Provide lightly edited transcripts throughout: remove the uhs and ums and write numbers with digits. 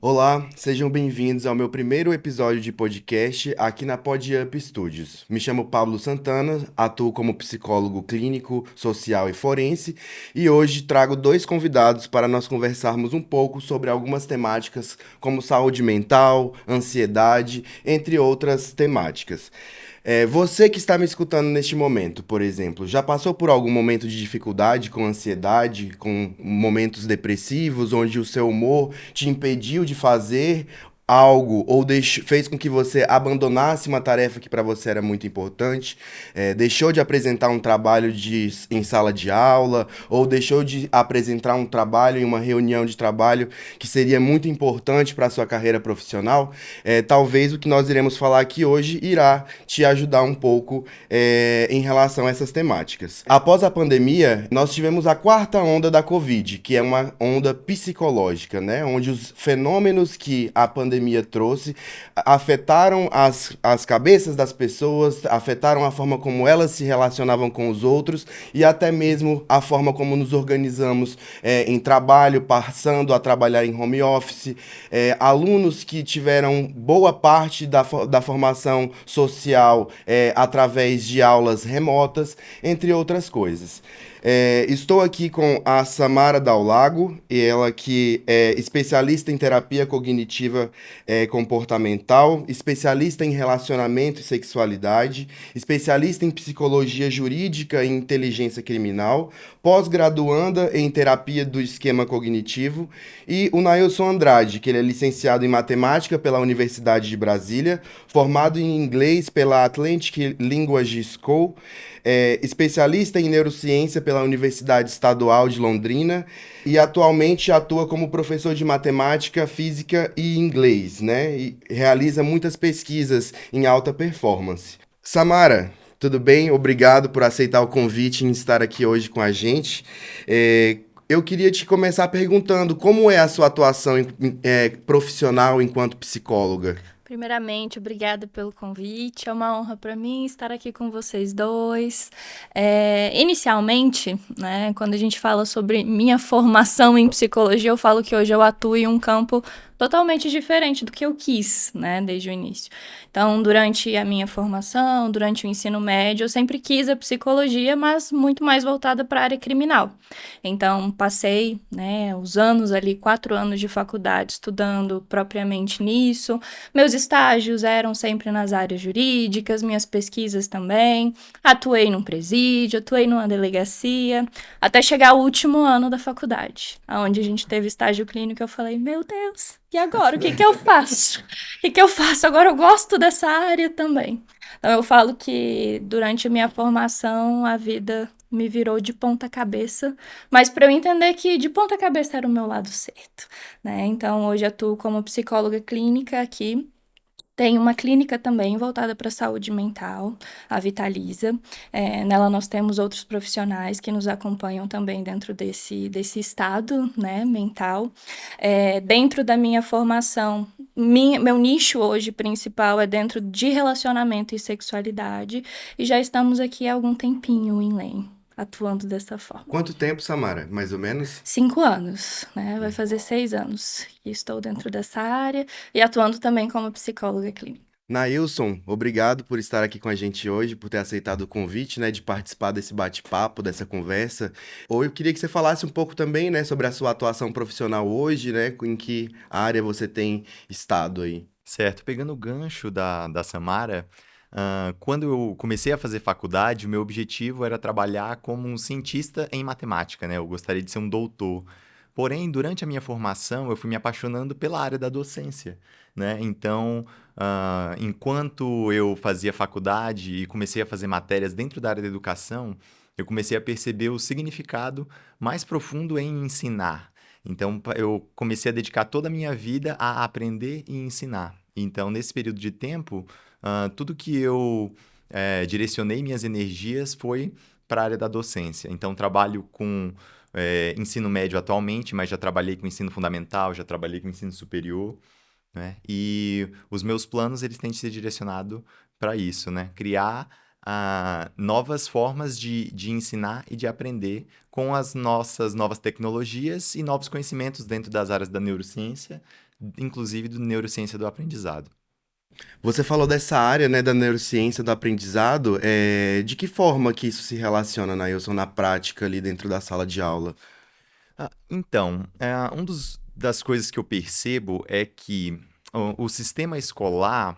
Olá, sejam bem-vindos ao meu primeiro episódio de podcast aqui na Pod Up Studios. Me chamo Pablo Santana, atuo como psicólogo clínico, social e forense, e hoje trago dois convidados para nós conversarmos um pouco sobre algumas temáticas como saúde mental, ansiedade, entre outras temáticas. Você que está me escutando neste momento, por exemplo, já passou por algum momento de dificuldade com ansiedade, com momentos depressivos, onde o seu humor te impediu de fazer algo ou fez com que você abandonasse uma tarefa que para você era muito importante, deixou de apresentar um trabalho em sala de aula ou deixou de apresentar um trabalho em uma reunião de trabalho que seria muito importante para a sua carreira profissional? Talvez o que nós iremos falar aqui hoje irá te ajudar um pouco em relação a essas temáticas. Após a pandemia, nós tivemos a quarta onda da Covid, que é uma onda psicológica, né? Onde os fenômenos que a pandemia trouxe afetaram as cabeças das pessoas, afetaram a forma como elas se relacionavam com os outros e até mesmo a forma como nos organizamos em trabalho, passando a trabalhar em home office, alunos que tiveram boa parte da formação social através de aulas remotas, entre outras coisas. Estou aqui com a Samara Daulago, e ela que é especialista em terapia cognitiva comportamental, especialista em relacionamento e sexualidade, especialista em psicologia jurídica e inteligência criminal, pós-graduanda em terapia do esquema cognitivo, e o Nailson Andrade, que ele é licenciado em matemática pela Universidade de Brasília, formado em inglês pela Atlantic Language School, especialista em neurociência pela Universidade Estadual de Londrina e atualmente atua como professor de matemática, física e inglês, né? E realiza muitas pesquisas em alta performance. Samara, tudo bem? Obrigado por aceitar o convite e estar aqui hoje com a gente. Eu queria te começar perguntando como é a sua atuação profissional enquanto psicóloga? Primeiramente, obrigada pelo convite. É uma honra para mim estar aqui com vocês dois. Inicialmente, né, quando a gente fala sobre minha formação em psicologia, eu falo que hoje eu atuo em um campo totalmente diferente do que eu quis, né, desde o início. Então, durante a minha formação, durante o ensino médio, eu sempre quis a psicologia, mas muito mais voltada para a área criminal. Então, passei, né, os anos ali, 4 anos de faculdade estudando propriamente nisso. Meus estágios eram sempre nas áreas jurídicas, minhas pesquisas também. Atuei num presídio, atuei numa delegacia, até chegar ao último ano da faculdade, onde a gente teve estágio clínico. Eu falei, meu Deus, e agora? O que que eu faço? O que que eu faço? Agora eu gosto dessa área também. Então, eu falo que durante a minha formação, a vida me virou de ponta cabeça, mas para eu entender que de ponta cabeça era o meu lado certo, né? Então, hoje atuo como psicóloga clínica aqui. Tem uma clínica também voltada para a saúde mental, a Vitalisa. Nela nós temos outros profissionais que nos acompanham também dentro desse estado, né, mental. Dentro da minha formação, meu nicho hoje principal é dentro de relacionamento e sexualidade, e já estamos aqui há algum tempinho em LEM, atuando dessa forma. Quanto tempo, Samara? Mais ou menos? 5 anos, né? Vai fazer 6 anos que estou dentro dessa área e atuando também como psicóloga clínica. Nailson, obrigado por estar aqui com a gente hoje, por ter aceitado o convite, né, de participar desse bate-papo, dessa conversa. Ou eu queria que você falasse um pouco também, né, sobre a sua atuação profissional hoje, né, em que área você tem estado aí. Certo, pegando o gancho da Samara, quando eu comecei a fazer faculdade, o meu objetivo era trabalhar como um cientista em matemática, né? Eu gostaria de ser um doutor. Porém, durante a minha formação, eu fui me apaixonando pela área da docência, né? Então, enquanto eu fazia faculdade e comecei a fazer matérias dentro da área da educação, eu comecei a perceber o significado mais profundo em ensinar. Então, eu comecei a dedicar toda a minha vida a aprender e ensinar. Então, nesse período de tempo, tudo que eu direcionei minhas energias foi para a área da docência. Então, trabalho com ensino médio atualmente, mas já trabalhei com ensino fundamental, já trabalhei com ensino superior, né? E os meus planos, eles têm de ser direcionados para isso, né? Criar novas formas de ensinar e de aprender com as nossas novas tecnologias e novos conhecimentos dentro das áreas da neurociência, inclusive do neurociência do aprendizado. Você falou dessa área, né, da neurociência do aprendizado. De que forma que isso se relaciona, Nailson, na prática ali dentro da sala de aula? Então, das coisas que eu percebo é que o sistema escolar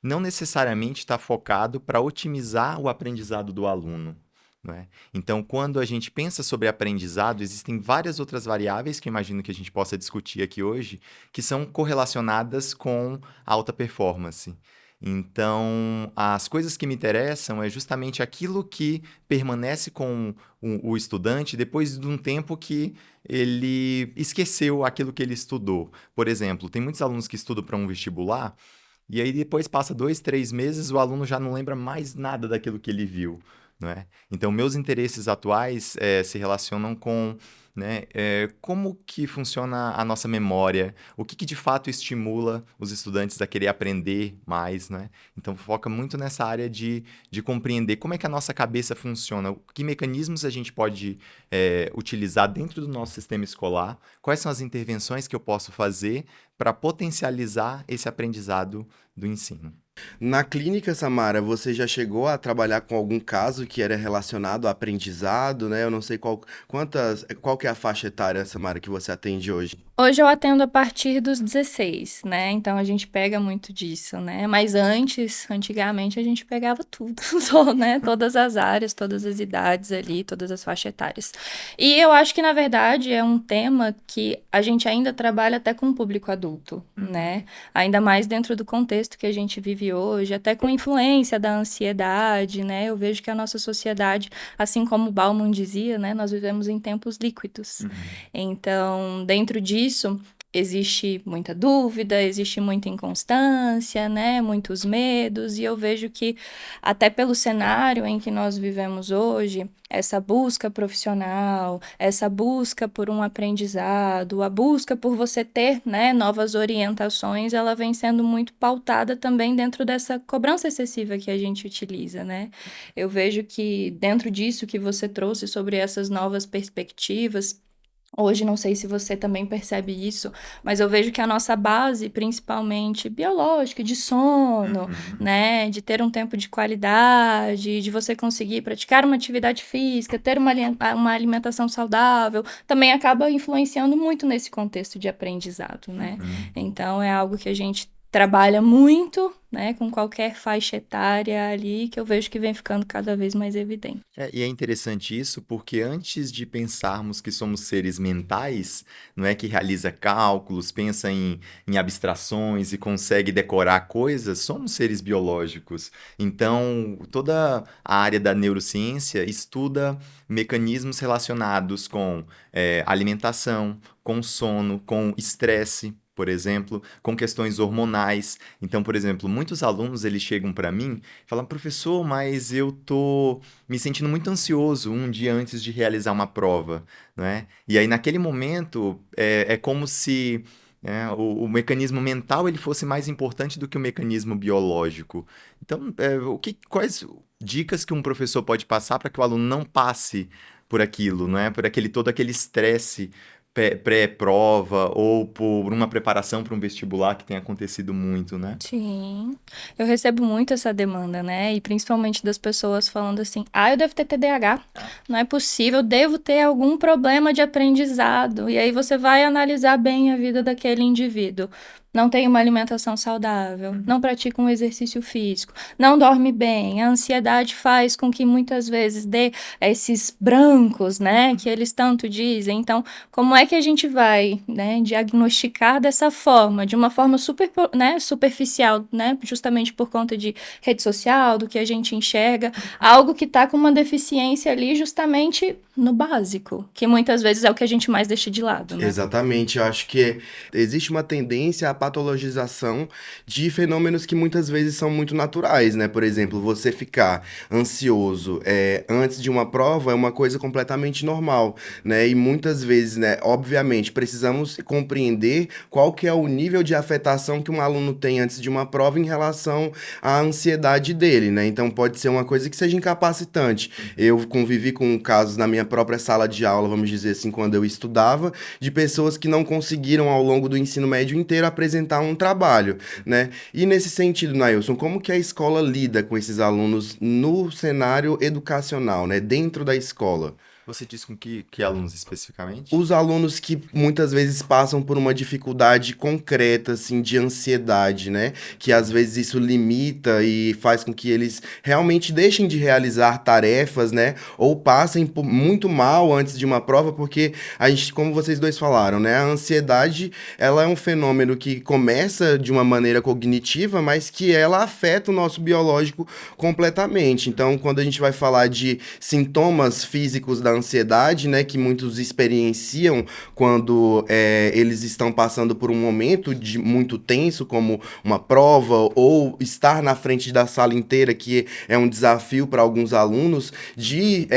não necessariamente está focado para otimizar o aprendizado do aluno, não é? Então, quando a gente pensa sobre aprendizado, existem várias outras variáveis que eu imagino que a gente possa discutir aqui hoje, que são correlacionadas com alta performance. Então, as coisas que me interessam é justamente aquilo que permanece com o estudante depois de um tempo que ele esqueceu aquilo que ele estudou. Por exemplo, tem muitos alunos que estudam para um vestibular e aí depois passa 2, 3 meses, o aluno já não lembra mais nada daquilo que ele viu, não é? Então, meus interesses atuais se relacionam com, né, como que funciona a nossa memória, o que de fato estimula os estudantes a querer aprender mais, né? Então, foca muito nessa área de compreender como é que a nossa cabeça funciona, que mecanismos a gente pode utilizar dentro do nosso sistema escolar, quais são as intervenções que eu posso fazer para potencializar esse aprendizado do ensino. Na clínica, Samara, você já chegou a trabalhar com algum caso que era relacionado ao aprendizado, né? Eu não sei qual que é a faixa etária, Samara, que você atende hoje. Hoje eu atendo a partir dos 16, né? Então a gente pega muito disso, né? Mas antigamente a gente pegava tudo, né? Todas as áreas, todas as idades ali, todas as faixas etárias. E eu acho que, na verdade, é um tema que a gente ainda trabalha até com o público adulto, né? Ainda mais dentro do contexto que a gente vive hoje, até com influência da ansiedade, né? Eu vejo que a nossa sociedade, assim como Bauman dizia, né? Nós vivemos em tempos líquidos. Então, dentro disso, existe muita dúvida, existe muita inconstância, né? Muitos medos, e eu vejo que, até pelo cenário em que nós vivemos hoje, essa busca profissional, essa busca por um aprendizado, a busca por você ter, né, novas orientações, ela vem sendo muito pautada também dentro dessa cobrança excessiva que a gente utiliza, né? Eu vejo que dentro disso que você trouxe sobre essas novas perspectivas, hoje, não sei se você também percebe isso, mas eu vejo que a nossa base, principalmente biológica, de sono, né, de ter um tempo de qualidade, de você conseguir praticar uma atividade física, ter uma alimentação saudável, também acaba influenciando muito nesse contexto de aprendizado, né? Então, é algo que a gente trabalha muito, né, com qualquer faixa etária ali, que eu vejo que vem ficando cada vez mais evidente. E é interessante isso porque antes de pensarmos que somos seres mentais, não é que realiza cálculos, pensa em abstrações e consegue decorar coisas, somos seres biológicos. Então, toda a área da neurociência estuda mecanismos relacionados com alimentação, com sono, com estresse, por exemplo, com questões hormonais. Então, por exemplo, muitos alunos eles chegam para mim e falam, professor, mas eu tô me sentindo muito ansioso um dia antes de realizar uma prova, né? E aí, naquele momento, é como se o mecanismo mental ele fosse mais importante do que o mecanismo biológico. Então, quais dicas que um professor pode passar para que o aluno não passe por aquilo, não é? Por todo aquele estresse pré-prova ou por uma preparação para um vestibular que tem acontecido muito, né? Sim, eu recebo muito essa demanda, né? E principalmente das pessoas falando assim, eu devo ter TDAH, não é possível, eu devo ter algum problema de aprendizado. E aí você vai analisar bem a vida daquele indivíduo. Não tem uma alimentação saudável, não pratica um exercício físico, não dorme bem. A ansiedade faz com que muitas vezes dê esses brancos, né, que eles tanto dizem. Então, como é que a gente vai, né, diagnosticar dessa forma, de uma forma superficial, né, justamente por conta de rede social, do que a gente enxerga, algo que está com uma deficiência ali justamente no básico, que muitas vezes é o que a gente mais deixa de lado, né? Exatamente, eu acho que existe uma tendência a patologização de fenômenos que muitas vezes são muito naturais, né? Por exemplo, você ficar ansioso antes de uma prova é uma coisa completamente normal, né? E muitas vezes, né, obviamente, precisamos compreender qual que é o nível de afetação que um aluno tem antes de uma prova em relação à ansiedade dele, né? Então pode ser uma coisa que seja incapacitante. Eu convivi com casos na minha própria sala de aula, vamos dizer assim, quando eu estudava, de pessoas que não conseguiram ao longo do ensino médio inteiro apresentar um trabalho, né? E nesse sentido, Nailson, como que a escola lida com esses alunos no cenário educacional, né? Dentro da escola? Você disse com que alunos especificamente? Os alunos que muitas vezes passam por uma dificuldade concreta, assim, de ansiedade, né? Que às vezes isso limita e faz com que eles realmente deixem de realizar tarefas, né? Ou passem muito mal antes de uma prova, porque a gente, como vocês dois falaram, né? A ansiedade, ela é um fenômeno que começa de uma maneira cognitiva, mas que ela afeta o nosso biológico completamente. Então, quando a gente vai falar de sintomas físicos da ansiedade, né, que muitos experienciam quando eles estão passando por um momento de muito tenso, como uma prova ou estar na frente da sala inteira, que é um desafio para alguns alunos, de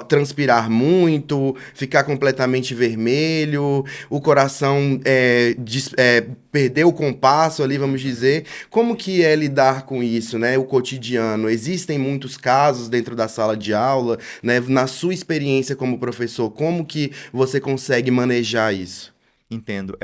transpirar muito, ficar completamente vermelho, o coração perder o compasso ali, vamos dizer. Como que é lidar com isso, né, o cotidiano? Existem muitos casos dentro da sala de aula, né, na sua experiência como professor, como que você consegue manejar isso? Entendo.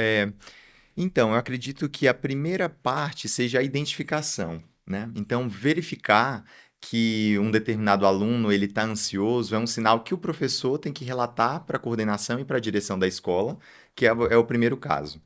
Então, eu acredito que a primeira parte seja a identificação, né? Então, verificar que um determinado aluno ele está ansioso é um sinal que o professor tem que relatar para a coordenação e para a direção da escola, que é o primeiro caso.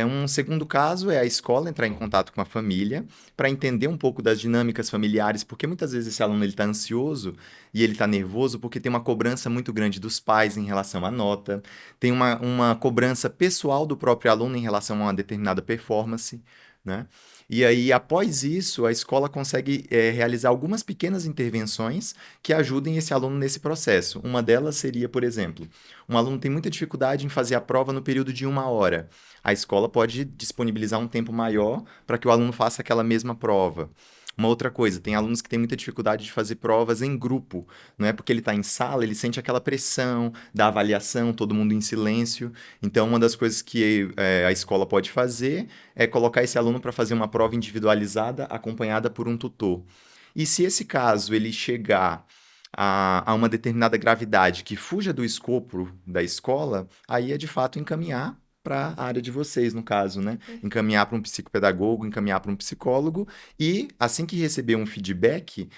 Um segundo caso é a escola entrar em contato com a família para entender um pouco das dinâmicas familiares, porque muitas vezes esse aluno ele está ansioso e ele está nervoso porque tem uma cobrança muito grande dos pais em relação à nota, tem uma cobrança pessoal do próprio aluno em relação a uma determinada performance, né? E aí, após isso, a escola consegue realizar algumas pequenas intervenções que ajudem esse aluno nesse processo. Uma delas seria, por exemplo, um aluno tem muita dificuldade em fazer a prova no período de 1 hora. A escola pode disponibilizar um tempo maior para que o aluno faça aquela mesma prova. Uma outra coisa, tem alunos que têm muita dificuldade de fazer provas em grupo, não é porque ele está em sala, ele sente aquela pressão da avaliação, todo mundo em silêncio. Então, uma das coisas que a escola pode fazer é colocar esse aluno para fazer uma prova individualizada, acompanhada por um tutor. E se esse caso ele chegar a uma determinada gravidade que fuja do escopo da escola, aí é de fato encaminhar para a área de vocês, no caso, né? Encaminhar para um psicopedagogo, encaminhar para um psicólogo e, assim que receber um feedback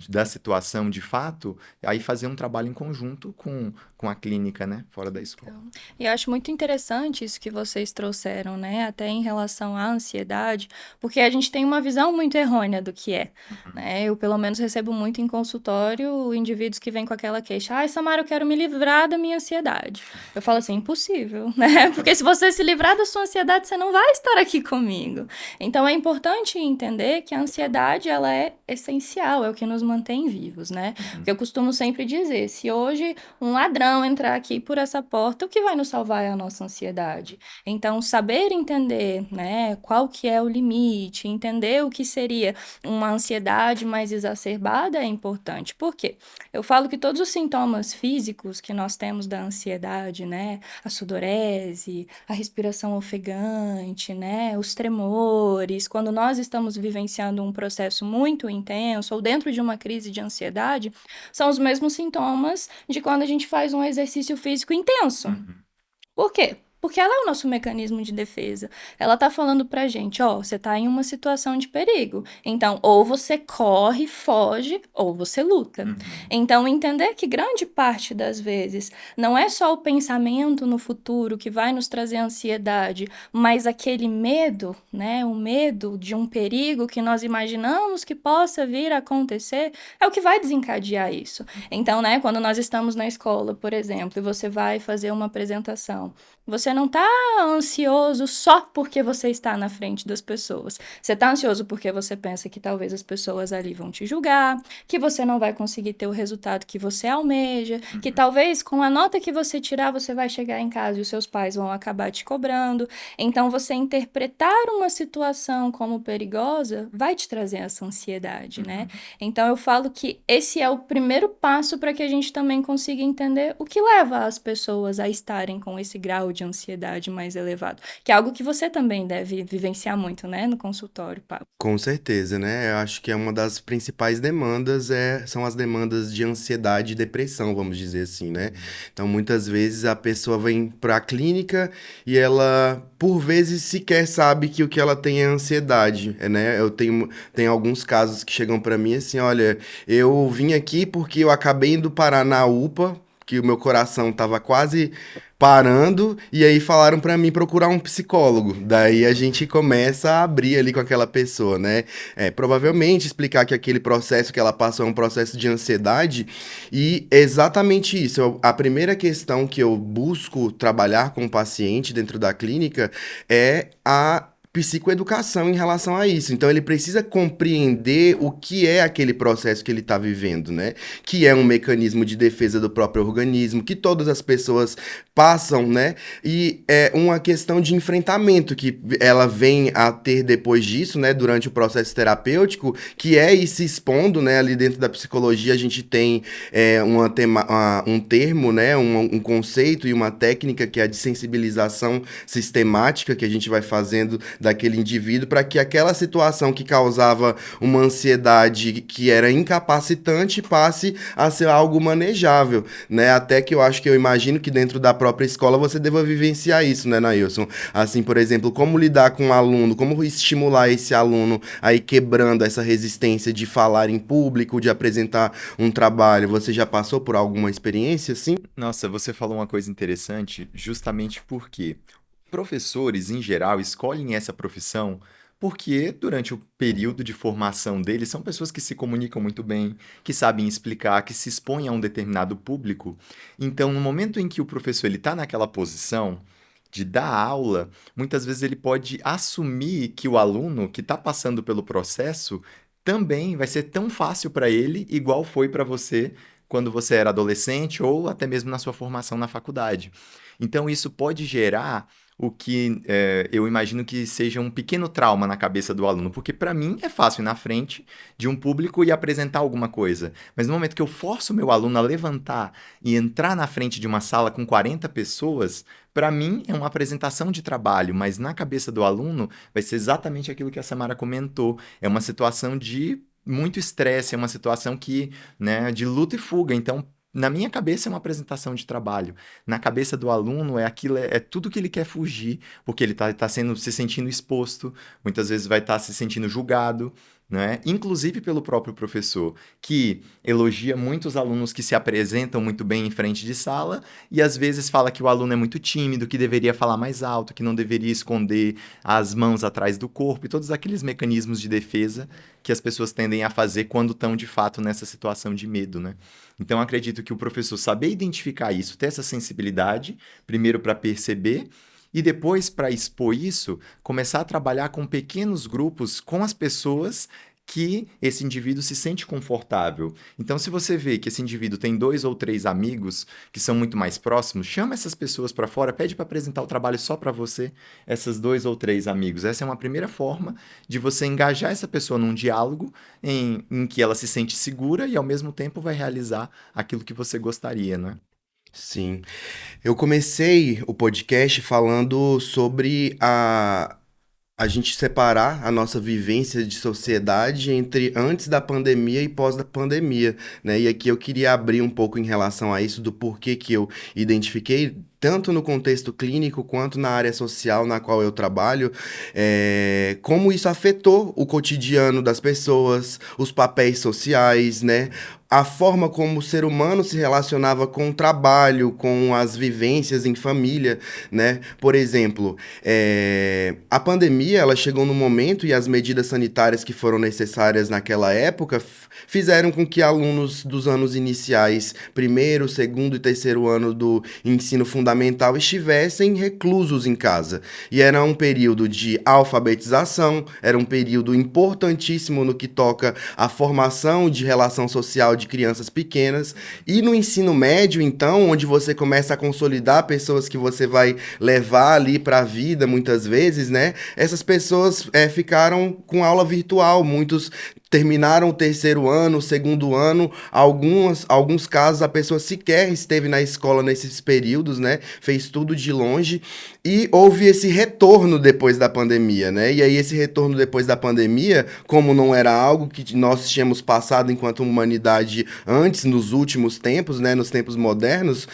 da situação de fato, aí fazer um trabalho em conjunto com a clínica, né? Fora da escola. E eu acho muito interessante isso que vocês trouxeram, né? Até em relação à ansiedade, porque a gente tem uma visão muito errônea do que é, né? Eu, pelo menos, recebo muito em consultório indivíduos que vêm com aquela queixa: ai, Samara, eu quero me livrar da minha ansiedade. Eu falo assim: impossível, né? Porque se você se livrar da sua ansiedade, você não vai estar aqui comigo. Então, é importante entender que a ansiedade, ela é essencial, é o que nos mantém vivos, né? Porque eu costumo sempre dizer, se hoje um ladrão entrar aqui por essa porta, o que vai nos salvar é a nossa ansiedade. Então, saber entender, né, qual que é o limite, entender o que seria uma ansiedade mais exacerbada é importante. Por quê? Eu falo que todos os sintomas físicos que nós temos da ansiedade, né, a sudorese, a respiração ofegante, né, os tremores, quando nós estamos vivenciando um processo muito intenso ou dentro de uma crise de ansiedade, são os mesmos sintomas de quando a gente faz um exercício físico intenso. Por quê? Porque ela é o nosso mecanismo de defesa. Ela tá falando pra gente, ó, você tá em uma situação de perigo. Então, ou você corre, foge, ou você luta. Então, entender que grande parte das vezes não é só o pensamento no futuro que vai nos trazer ansiedade, mas aquele medo, né, o medo de um perigo que nós imaginamos que possa vir a acontecer, é o que vai desencadear isso. Então, né, quando nós estamos na escola, por exemplo, e você vai fazer uma apresentação, você você não tá ansioso só porque você está na frente das pessoas. Você tá ansioso porque você pensa que talvez as pessoas ali vão te julgar, que você não vai conseguir ter o resultado que você almeja, que talvez com a nota que você tirar, você vai chegar em casa e os seus pais vão acabar te cobrando. Então, você interpretar uma situação como perigosa vai te trazer essa ansiedade, né? Então, eu falo que esse é o primeiro passo para que a gente também consiga entender o que leva as pessoas a estarem com esse grau de ansiedade mais elevado, que é algo que você também deve vivenciar muito, né, no consultório, Pablo. Com certeza, né? Eu acho que é uma das principais demandas são as demandas de ansiedade e depressão, vamos dizer assim, né? Então, muitas vezes a pessoa vem para a clínica e ela, por vezes, sequer sabe que o que ela tem é ansiedade, né? Tenho alguns casos que chegam para mim assim, olha, eu vim aqui porque eu acabei indo parar na UPA, que o meu coração tava quase parando, e aí falaram pra mim procurar um psicólogo. Daí a gente começa a abrir ali com aquela pessoa, né? Provavelmente explicar que aquele processo que ela passou é um processo de ansiedade, e é exatamente isso. A primeira questão que eu busco trabalhar com o paciente dentro da clínica é a psicoeducação em relação a isso. Então ele precisa compreender o que é aquele processo que ele está vivendo, né? Que é um mecanismo de defesa do próprio organismo, que todas as pessoas passam, né? E é uma questão de enfrentamento que ela vem a ter depois disso, né? Durante o processo terapêutico, que é ir se expondo, né? Ali dentro da psicologia a gente tem um termo, né? Um conceito e uma técnica que é a de sensibilização sistemática que a gente vai fazendo daquele indivíduo para que aquela situação que causava uma ansiedade que era incapacitante passe a ser algo manejável, né? Até que eu imagino que dentro da própria escola você deva vivenciar isso, né, Nailson? Assim, por exemplo, como lidar com um aluno, como estimular esse aluno a ir quebrando essa resistência de falar em público, de apresentar um trabalho. Você já passou por alguma experiência assim? Nossa, você falou uma coisa interessante, justamente porque professores, em geral, escolhem essa profissão porque, durante o período de formação deles, são pessoas que se comunicam muito bem, que sabem explicar, que se expõem a um determinado público. Então, no momento em que o professor está naquela posição de dar aula, muitas vezes ele pode assumir que o aluno que está passando pelo processo também vai ser tão fácil para ele, igual foi para você quando você era adolescente ou até mesmo na sua formação na faculdade. Então, isso pode gerar o que eu imagino que seja um pequeno trauma na cabeça do aluno, porque para mim é fácil ir na frente de um público e apresentar alguma coisa, mas no momento que eu forço o meu aluno a levantar e entrar na frente de uma sala com 40 pessoas, para mim é uma apresentação de trabalho, mas na cabeça do aluno vai ser exatamente aquilo que a Samara comentou, é uma situação de muito estresse, é uma situação que, né, de luta e fuga, então na minha cabeça é uma apresentação de trabalho. Na cabeça do aluno é aquilo, é tudo que ele quer fugir, porque ele está se sentindo exposto, muitas vezes vai estar se sentindo julgado, né? Inclusive pelo próprio professor, que elogia muitos alunos que se apresentam muito bem em frente de sala e às vezes fala que o aluno é muito tímido, que deveria falar mais alto, que não deveria esconder as mãos atrás do corpo e todos aqueles mecanismos de defesa que as pessoas tendem a fazer quando estão de fato nessa situação de medo, né? Então, acredito que o professor saber identificar isso, ter essa sensibilidade, primeiro para perceber, e depois, para expor isso, começar a trabalhar com pequenos grupos, com as pessoas que esse indivíduo se sente confortável. Então, se você vê que esse indivíduo tem 2 ou 3 amigos que são muito mais próximos, chama essas pessoas para fora, pede para apresentar o trabalho só para você, essas 2 ou 3 amigos. Essa é uma primeira forma de você engajar essa pessoa num diálogo em que ela se sente segura e, ao mesmo tempo, vai realizar aquilo que você gostaria, né? Sim. Eu comecei o podcast falando sobre a gente separar a nossa vivência de sociedade entre antes da pandemia e pós da pandemia, né? E aqui eu queria abrir um pouco em relação a isso, do porquê que eu identifiquei, tanto no contexto clínico quanto na área social na qual eu trabalho, como isso afetou o cotidiano das pessoas, os papéis sociais, né? A forma como o ser humano se relacionava com o trabalho, com as vivências em família, né? Por exemplo, a pandemia, ela chegou no momento e as medidas sanitárias que foram necessárias naquela época fizeram com que alunos dos anos iniciais, primeiro, segundo e terceiro ano do ensino fundamental, fundamental estivessem reclusos em casa. E era um período de alfabetização, era um período importantíssimo no que toca à formação de relação social de crianças pequenas. E no ensino médio, então, onde você começa a consolidar pessoas que você vai levar ali para a vida, muitas vezes, né? Essas pessoas ficaram com aula virtual, muitos terminaram o terceiro ano, o segundo ano, alguns casos a pessoa sequer esteve na escola nesses períodos, né? Fez tudo de longe e houve esse retorno depois da pandemia, né? E aí esse retorno depois da pandemia, como não era algo que nós tínhamos passado enquanto humanidade antes, nos últimos tempos, né? Nos tempos modernos,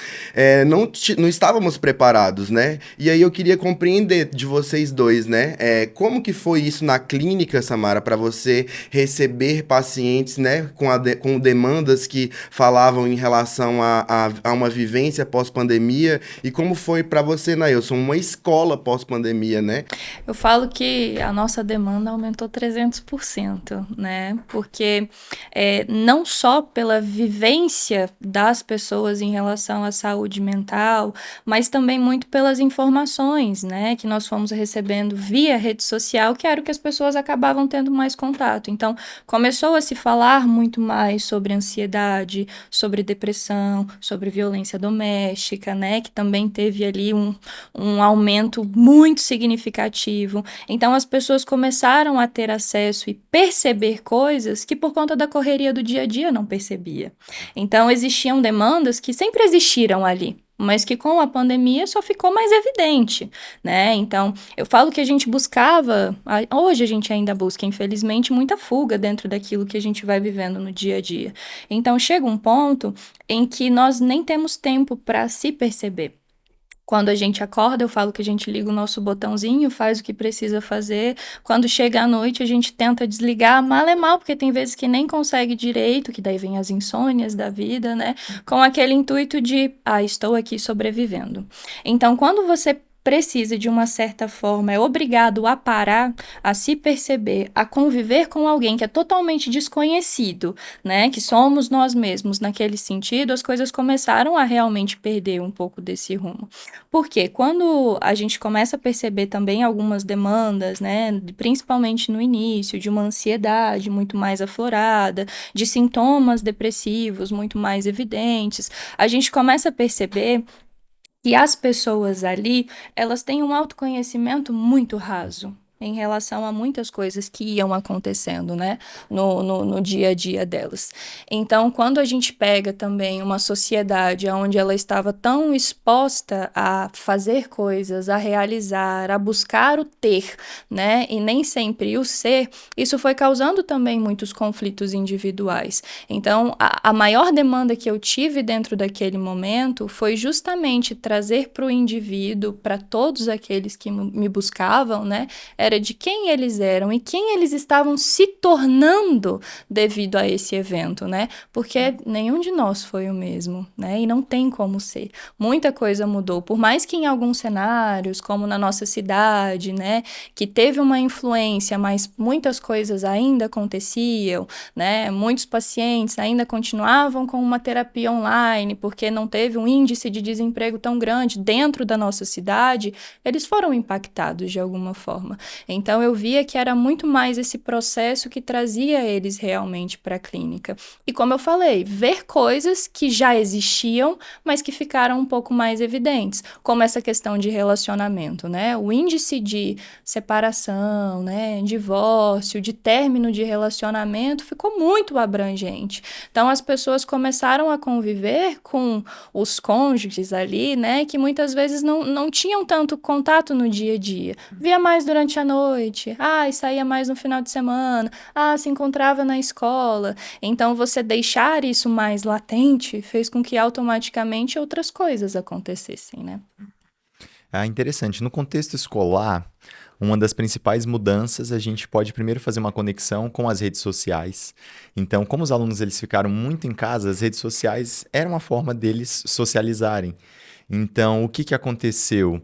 não estávamos preparados, né? E aí eu queria compreender de vocês dois, né? Como que foi isso na clínica, Samara, para você receber pacientes, né, com demandas que falavam em relação a uma vivência pós-pandemia, e como foi para você, Nailson, uma escola pós-pandemia, né? Eu falo que a nossa demanda aumentou 300%, né? Porque não só pela vivência das pessoas em relação à saúde mental, mas também muito pelas informações, né, que nós fomos recebendo via rede social, que era o que as pessoas acabavam tendo mais contato. Então, começou a se falar muito mais sobre ansiedade, sobre depressão, sobre violência doméstica, né, que também teve ali um aumento muito significativo. Então, as pessoas começaram a ter acesso e perceber coisas que, por conta da correria do dia a dia, não percebia. Então, existiam demandas que sempre existiram ali, mas que com a pandemia só ficou mais evidente, né? Então, eu falo que a gente buscava, hoje a gente ainda busca, infelizmente, muita fuga dentro daquilo que a gente vai vivendo no dia a dia. Então, chega um ponto em que nós nem temos tempo para se perceber. Quando a gente acorda, eu falo que a gente liga o nosso botãozinho, faz o que precisa fazer. Quando chega à noite, a gente tenta desligar, mal é mal, porque tem vezes que nem consegue direito, que daí vem as insônias da vida, né? Com aquele intuito de, estou aqui sobrevivendo. Então, quando você precisa, de uma certa forma, é obrigado a parar, a se perceber, a conviver com alguém que é totalmente desconhecido, né, que somos nós mesmos naquele sentido, as coisas começaram a realmente perder um pouco desse rumo. Porque quando a gente começa a perceber também algumas demandas, né, principalmente no início, de uma ansiedade muito mais aflorada, de sintomas depressivos muito mais evidentes, a gente começa a perceber que as pessoas ali, elas têm um autoconhecimento muito raso em relação a muitas coisas que iam acontecendo, né, no dia a dia delas. Então, quando a gente pega também uma sociedade onde ela estava tão exposta a fazer coisas, a realizar, a buscar o ter, né, e nem sempre o ser, isso foi causando também muitos conflitos individuais. Então, a maior demanda que eu tive dentro daquele momento foi justamente trazer para o indivíduo, para todos aqueles que me buscavam, né, era de quem eles eram e quem eles estavam se tornando devido a esse evento, né? Porque nenhum de nós foi o mesmo, né? E não tem como ser. Muita coisa mudou, por mais que em alguns cenários, como na nossa cidade, né, que teve uma influência, mas muitas coisas ainda aconteciam, né? Muitos pacientes ainda continuavam com uma terapia online, porque não teve um índice de desemprego tão grande dentro da nossa cidade, eles foram impactados de alguma forma. Então, eu via que era muito mais esse processo que trazia eles realmente para a clínica. E como eu falei, ver coisas que já existiam, mas que ficaram um pouco mais evidentes, como essa questão de relacionamento, né? O índice de separação, né, divórcio, de término de relacionamento ficou muito abrangente. Então, as pessoas começaram a conviver com os cônjuges ali, né, que muitas vezes não tinham tanto contato no dia a dia. Via mais durante a noite, e saía mais no final de semana, se encontrava na escola. Então, você deixar isso mais latente fez com que automaticamente outras coisas acontecessem, né? Interessante. No contexto escolar, uma das principais mudanças, a gente pode primeiro fazer uma conexão com as redes sociais. Então, como os alunos eles ficaram muito em casa, as redes sociais eram uma forma deles socializarem. Então, o que que aconteceu?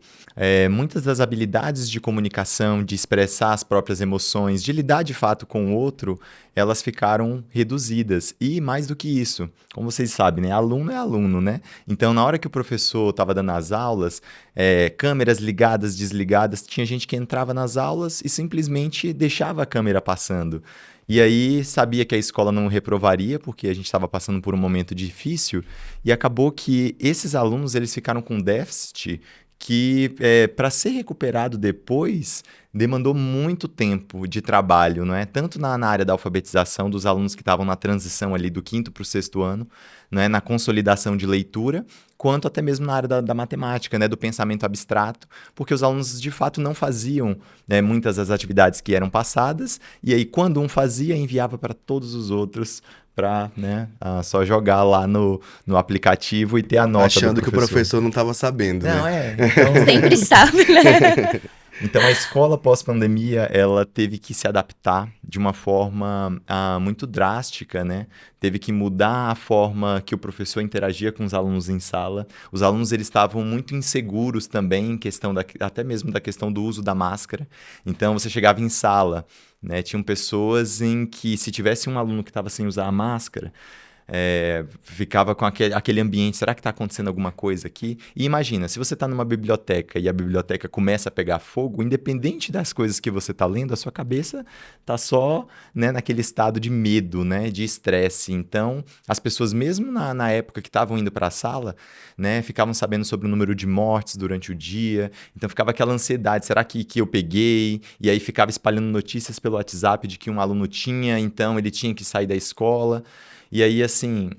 Muitas das habilidades de comunicação, de expressar as próprias emoções, de lidar de fato com o outro, elas ficaram reduzidas. E mais do que isso, como vocês sabem, né? Aluno é aluno, né? Então, na hora que o professor estava dando as aulas, câmeras ligadas, desligadas, tinha gente que entrava nas aulas e simplesmente deixava a câmera passando. E aí sabia que a escola não reprovaria, porque a gente estava passando por um momento difícil, e acabou que esses alunos eles ficaram com déficit que, para ser recuperado depois, demandou muito tempo de trabalho, não é? Tanto na área da alfabetização dos alunos que estavam na transição ali do quinto para o sexto ano, né? Na consolidação de leitura, quanto até mesmo na área da matemática, né? Do pensamento abstrato, porque os alunos de fato não faziam, né, muitas das atividades que eram passadas, e aí quando um fazia, enviava para todos os outros para, né, só jogar lá no aplicativo e ter a nota Achando do que o professor não estava sabendo, Não, né? então... Sempre sabe, né? Então, a escola pós-pandemia, ela teve que se adaptar de uma forma muito drástica, né? Teve que mudar a forma que o professor interagia com os alunos em sala. Os alunos, eles estavam muito inseguros também em questão até mesmo da questão do uso da máscara. Então, você chegava em sala, né? Tinham pessoas em que, se tivesse um aluno que estava sem usar a máscara, ficava com aquele ambiente, será que está acontecendo alguma coisa aqui? E imagina, se você está numa biblioteca e a biblioteca começa a pegar fogo, independente das coisas que você está lendo, a sua cabeça está só, né, naquele estado de medo, né, de estresse. Então, as pessoas, mesmo na época que estavam indo para a sala, né, ficavam sabendo sobre o número de mortes durante o dia, então ficava aquela ansiedade, será que eu peguei? E aí ficava espalhando notícias pelo WhatsApp de que um aluno tinha, então ele tinha que sair da escola. E aí, assim,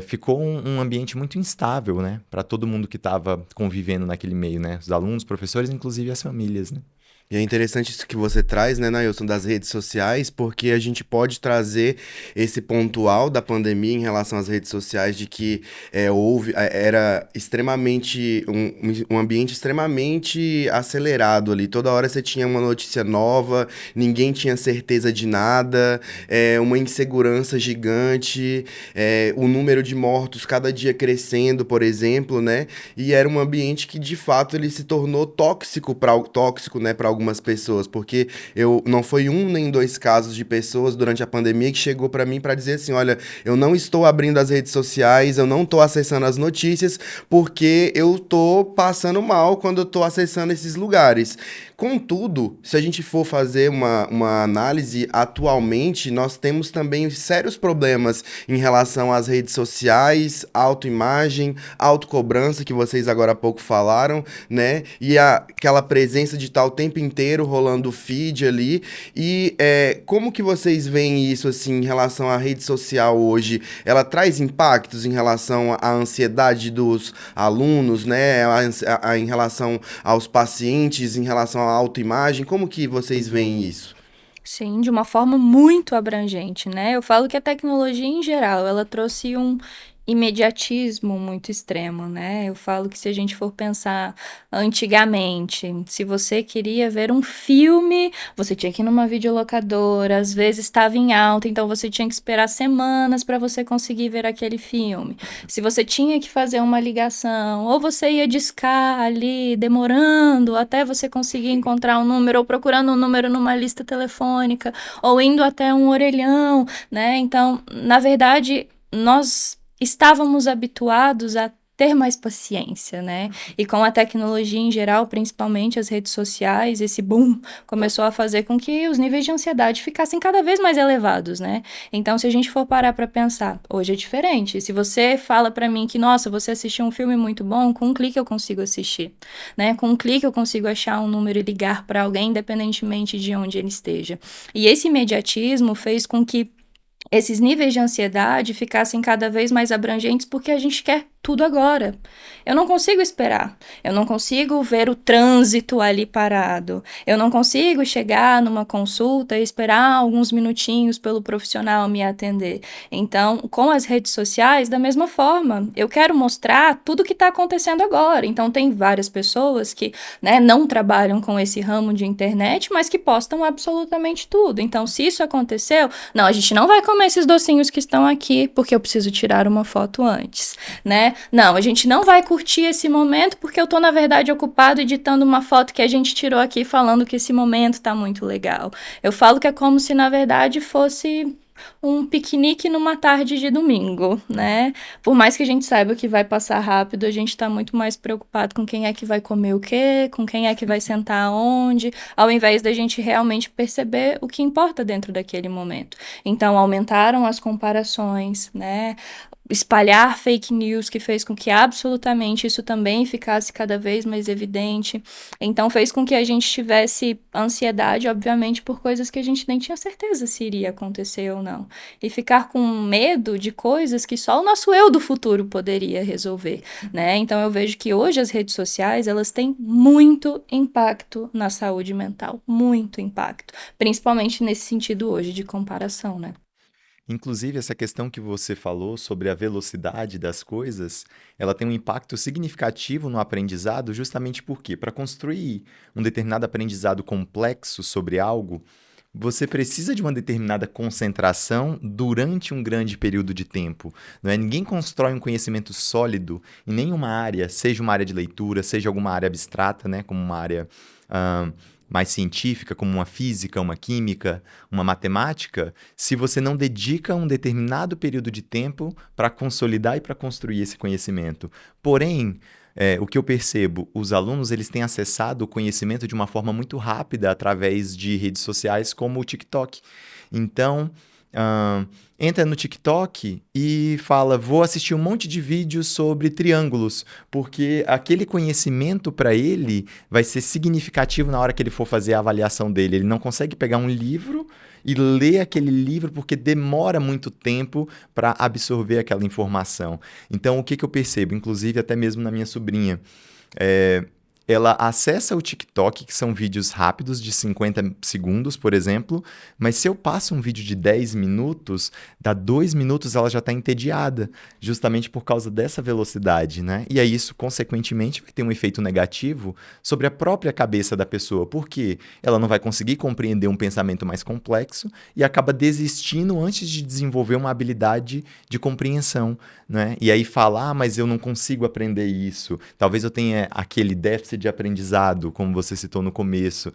ficou um ambiente muito instável, né? Para todo mundo que estava convivendo naquele meio, né? Os alunos, os professores, inclusive as famílias, né? E é interessante isso que você traz, né, Nailson, das redes sociais, porque a gente pode trazer esse pontual da pandemia em relação às redes sociais, de que era extremamente, um ambiente extremamente acelerado ali. Toda hora você tinha uma notícia nova, ninguém tinha certeza de nada, uma insegurança gigante, o número de mortos cada dia crescendo, por exemplo, né? E era um ambiente que, de fato, ele se tornou tóxico, né, para algumas pessoas, porque não foi um nem dois casos de pessoas durante a pandemia que chegou para mim para dizer assim, olha, eu não estou abrindo as redes sociais, eu não estou acessando as notícias, porque eu estou passando mal quando eu estou acessando esses lugares. Contudo, se a gente for fazer uma análise, atualmente nós temos também sérios problemas em relação às redes sociais, autoimagem, autocobrança, que vocês agora há pouco falaram, né? E aquela presença de estar o tempo inteiro rolando o feed ali. E como que vocês veem isso, assim, em relação à rede social hoje? Ela traz impactos em relação à ansiedade dos alunos, né? Em relação aos pacientes, em relação à autoimagem? Como que vocês veem isso? Sim, de uma forma muito abrangente, né? Eu falo que a tecnologia em geral, ela trouxe um imediatismo muito extremo, né? Eu falo que se a gente for pensar antigamente, se você queria ver um filme, você tinha que ir numa videolocadora, às vezes estava em alta, então você tinha que esperar semanas para você conseguir ver aquele filme. Se você tinha que fazer uma ligação, ou você ia discar ali, demorando até você conseguir encontrar um número, ou procurando um número numa lista telefônica, ou indo até um orelhão, né? Então, na verdade, nós estávamos habituados a ter mais paciência, né? E com a tecnologia em geral, principalmente as redes sociais, esse boom começou a fazer com que os níveis de ansiedade ficassem cada vez mais elevados, né? Então, se a gente for parar para pensar, hoje é diferente. Se você fala para mim que, nossa, você assistiu um filme muito bom, com um clique eu consigo assistir, né? Com um clique eu consigo achar um número e ligar para alguém, independentemente de onde ele esteja. E esse imediatismo fez com que esses níveis de ansiedade ficassem cada vez mais abrangentes porque a gente quer tudo agora. Eu não consigo esperar. Eu não consigo ver o trânsito ali parado. Eu não consigo chegar numa consulta e esperar alguns minutinhos pelo profissional me atender. Então, com as redes sociais, da mesma forma, eu quero mostrar tudo o que está acontecendo agora. Então, tem várias pessoas que, né, não trabalham com esse ramo de internet, mas que postam absolutamente tudo. Então, se isso aconteceu, não, a gente não vai comer esses docinhos que estão aqui, porque eu preciso tirar uma foto antes, né? né? Não, a gente não vai curtir esse momento porque eu tô, na verdade, ocupado editando uma foto que a gente tirou aqui falando que esse momento tá muito legal. Eu falo que é como se, na verdade, fosse um piquenique numa tarde de domingo, né? Por mais que a gente saiba que vai passar rápido, a gente tá muito mais preocupado com quem é que vai comer o quê, com quem é que vai sentar onde, ao invés da gente realmente perceber o que importa dentro daquele momento. Então, aumentaram as comparações, né? Espalhar fake news que fez com que absolutamente isso também ficasse cada vez mais evidente. Então fez com que a gente tivesse ansiedade, obviamente, por coisas que a gente nem tinha certeza se iria acontecer ou não. E ficar com medo de coisas que só o nosso eu do futuro poderia resolver, né? Então eu vejo que hoje as redes sociais, elas têm muito impacto na saúde mental, muito impacto, principalmente nesse sentido hoje de comparação, né? Inclusive, essa questão que você falou sobre a velocidade das coisas, ela tem um impacto significativo no aprendizado, justamente porque, para construir um determinado aprendizado complexo sobre algo, você precisa de uma determinada concentração durante um grande período de tempo. Não é? Ninguém constrói um conhecimento sólido em nenhuma área, seja uma área de leitura, seja alguma área abstrata, né, como uma área mais científica, como uma física, uma química, uma matemática, se você não dedica um determinado período de tempo para consolidar e para construir esse conhecimento. Porém, o que eu percebo, os alunos eles têm acessado o conhecimento de uma forma muito rápida através de redes sociais como o TikTok. Então, entra no TikTok e fala, vou assistir um monte de vídeos sobre triângulos, porque aquele conhecimento para ele vai ser significativo na hora que ele for fazer a avaliação dele. Ele não consegue pegar um livro e ler aquele livro porque demora muito tempo para absorver aquela informação. Então, o que eu percebo, inclusive até mesmo na minha sobrinha, ela acessa o TikTok, que são vídeos rápidos de 50 segundos, por exemplo, mas se eu passo um vídeo de 10 minutos, dá 2 minutos ela já está entediada, justamente por causa dessa velocidade, né? E aí isso, consequentemente, vai ter um efeito negativo sobre a própria cabeça da pessoa, porque ela não vai conseguir compreender um pensamento mais complexo e acaba desistindo antes de desenvolver uma habilidade de compreensão, né? E aí fala, mas eu não consigo aprender isso, talvez eu tenha aquele déficit de aprendizado, como você citou no começo,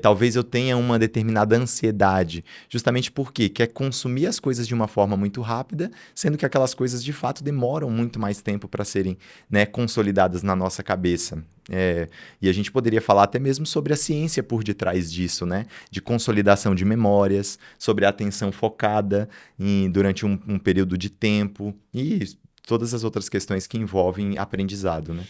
talvez eu tenha uma determinada ansiedade, justamente porque quer consumir as coisas de uma forma muito rápida, sendo que aquelas coisas de fato demoram muito mais tempo para serem, né, consolidadas na nossa cabeça. E a gente poderia falar até mesmo sobre a ciência por detrás disso, né? De consolidação de memórias, sobre a atenção focada durante um período de tempo e todas as outras questões que envolvem aprendizado, né?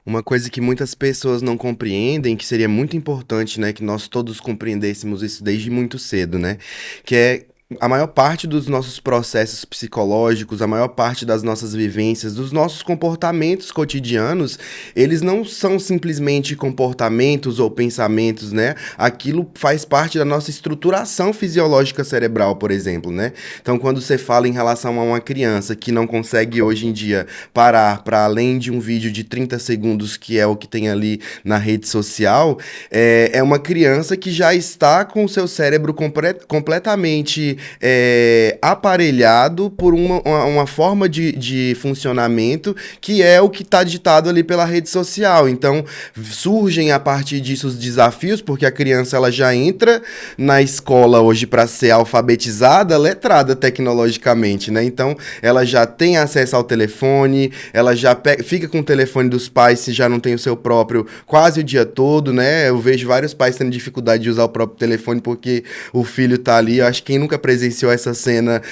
Uma coisa que muitas pessoas não compreendem, que seria muito importante, né, que nós todos compreendêssemos isso desde muito cedo, né, que é a maior parte dos nossos processos psicológicos, a maior parte das nossas vivências, dos nossos comportamentos cotidianos, eles não são simplesmente comportamentos ou pensamentos, né? Aquilo faz parte da nossa estruturação fisiológica cerebral, por exemplo, né? Então, quando você fala em relação a uma criança que não consegue hoje em dia parar para além de um vídeo de 30 segundos, que é o que tem ali na rede social, é uma criança que já está com o seu cérebro completamente aparelhado por uma forma de funcionamento que é o que está ditado ali pela rede social. Então, surgem a partir disso os desafios, porque a criança ela já entra na escola hoje para ser alfabetizada, letrada tecnologicamente, né? Então, ela já tem acesso ao telefone, ela já fica com o telefone dos pais se já não tem o seu próprio quase o dia todo, né? Eu vejo vários pais tendo dificuldade de usar o próprio telefone porque o filho tá ali. Eu acho que quem nunca presenciou essa cena